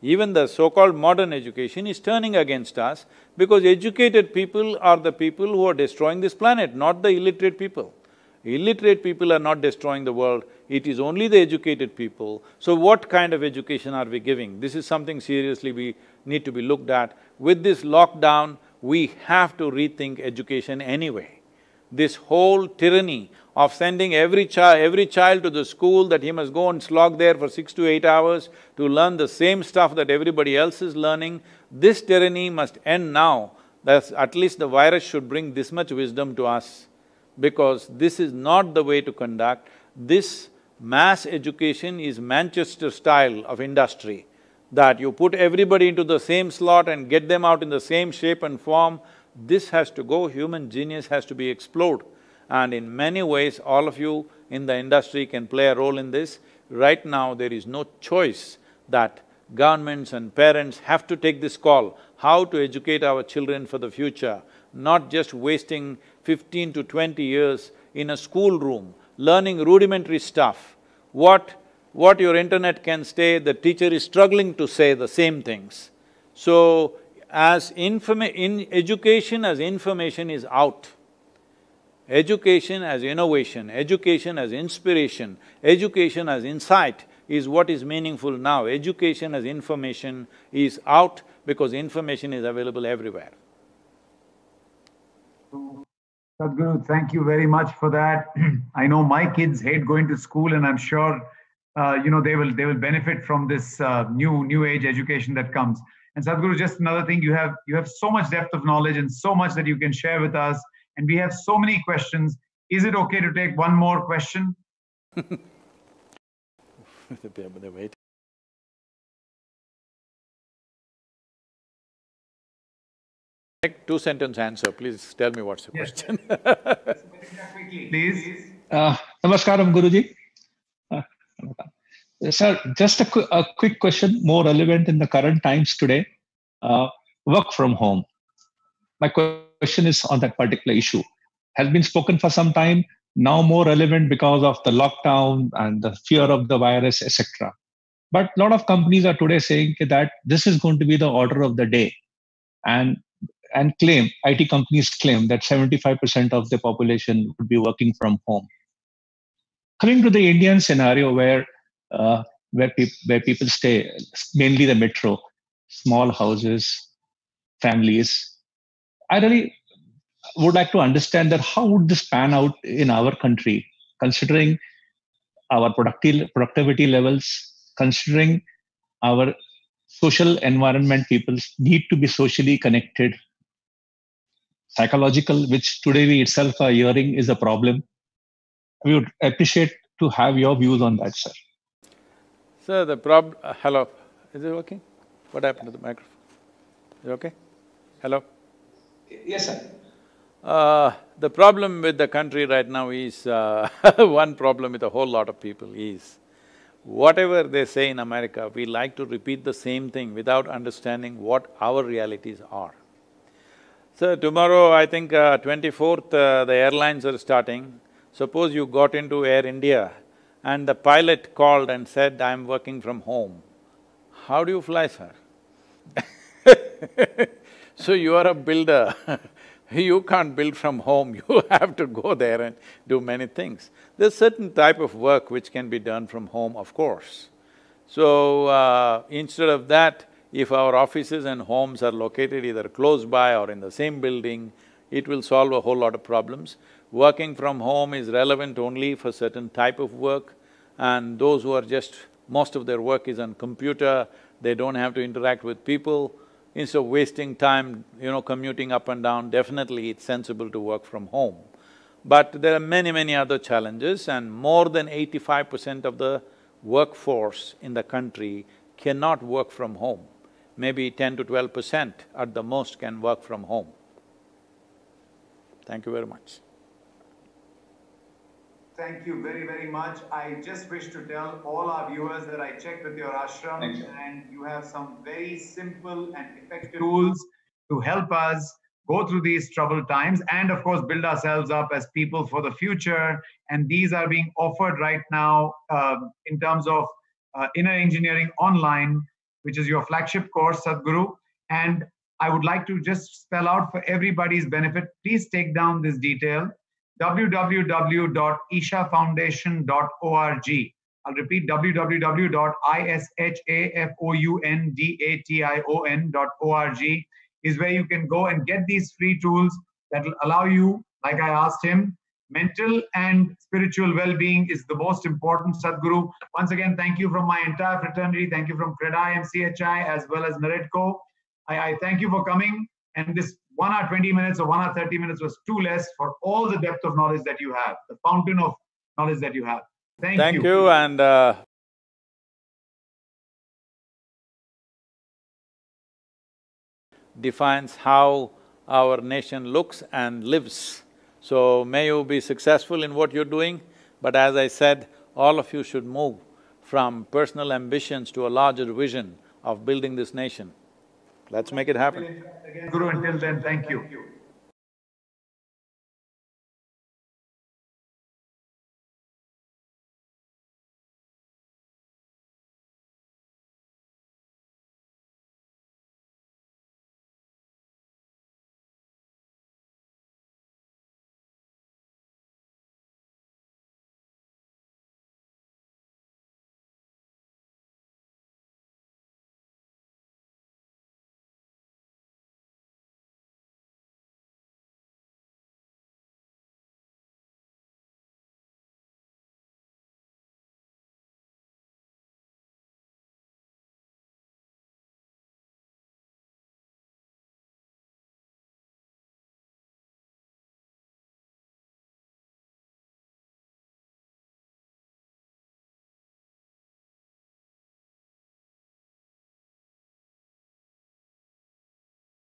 Even the so-called modern education is turning against us because educated people are the people who are destroying this planet, not the illiterate people. Illiterate people are not destroying the world, it is only the educated people. So what kind of education are we giving? This is something seriously we need to be looked at. With this lockdown, we have to rethink education anyway. This whole tyranny of sending every child to the school that he must go and slog there for 6 to 8 hours to learn the same stuff that everybody else is learning, this tyranny must end now. That's at least the virus should bring this much wisdom to us, because this is not the way to conduct. This mass education is Manchester style of industry, that you put everybody into the same slot and get them out in the same shape and form. This has to go, human genius has to be explored. And in many ways, all of you in the industry can play a role in this. Right now, there is no choice that governments and parents have to take this call, how to educate our children for the future, not just wasting 15 to 20 years in a schoolroom, learning rudimentary stuff. What your internet can say, the teacher is struggling to say the same things. So, education as information is out. Education as innovation, education as inspiration, education as insight is what is meaningful now. Education as information is out because information is available everywhere. Sadhguru, thank you very much for that. I know my kids hate going to school, and I'm sure they will benefit from this new age education that comes. And Sadhguru, just another thing, you have so much depth of knowledge and so much that you can share with us, and we have so many questions. Is it okay to take one more question? Wait. Two-sentence answer, please tell me what's the question. Please. Namaskaram, Guruji. Sir, just a quick question, more relevant in the current times today. Work from home. My question is on that particular issue. Has been spoken for some time, now more relevant because of the lockdown and the fear of the virus, etc. But a lot of companies are today saying that this is going to be the order of the day, and claim, IT companies claim that 75% of the population would be working from home. Coming to the Indian scenario where people stay, mainly the metro, small houses, families, I really would like to understand that how would this pan out in our country, considering our productivity levels, considering our social environment, people need to be socially connected, psychological, which today we itself are hearing is a problem. We would appreciate to have your views on that, sir. Sir, hello, is it working? What happened to the microphone? Is it okay? Hello? Yes, sir. The problem with the country right now is one problem with a whole lot of people is, whatever they say in America, we like to repeat the same thing without understanding what our realities are. So tomorrow, I think 24th, the airlines are starting. Suppose you got into Air India and the pilot called and said, "I'm working from home." How do you fly, sir? So you are a builder you can't build from home, you have to go there and do many things. There's certain type of work which can be done from home, of course. So, instead of that, if our offices and homes are located either close by or in the same building, it will solve a whole lot of problems. Working from home is relevant only for certain type of work, and those who are most of their work is on computer, they don't have to interact with people. Instead of wasting time, commuting up and down, definitely it's sensible to work from home. But there are many other challenges, and more than 85% of the workforce in the country cannot work from home. Maybe 10 to 12% at the most can work from home. Thank you very much. Thank you very much. I just wish to tell all our viewers that I checked with your ashram and you have some very simple and effective tools to help us go through these troubled times and of course build ourselves up as people for the future. And these are being offered right now in terms of Inner Engineering Online, which is your flagship course, Sadhguru. And I would like to just spell out for everybody's benefit, please take down this detail, www.ishafoundation.org. I'll repeat, www.ishafoundation.org is where you can go and get these free tools that will allow you, like I asked him, mental and spiritual well-being is the most important, Sadhguru. Once again, thank you from my entire fraternity. Thank you from CREDAI, MCHI, as well as NAREDCO. I thank you for coming. And this 1 hour 20 minutes or 1 hour 30 minutes was too less for all the depth of knowledge that you have, the fountain of knowledge that you have. Thank you. And defines how our nation looks and lives. So may you be successful in what you're doing, but as I said, all of you should move from personal ambitions to a larger vision of building this nation. Let's make it happen. Guru, until then, thank you.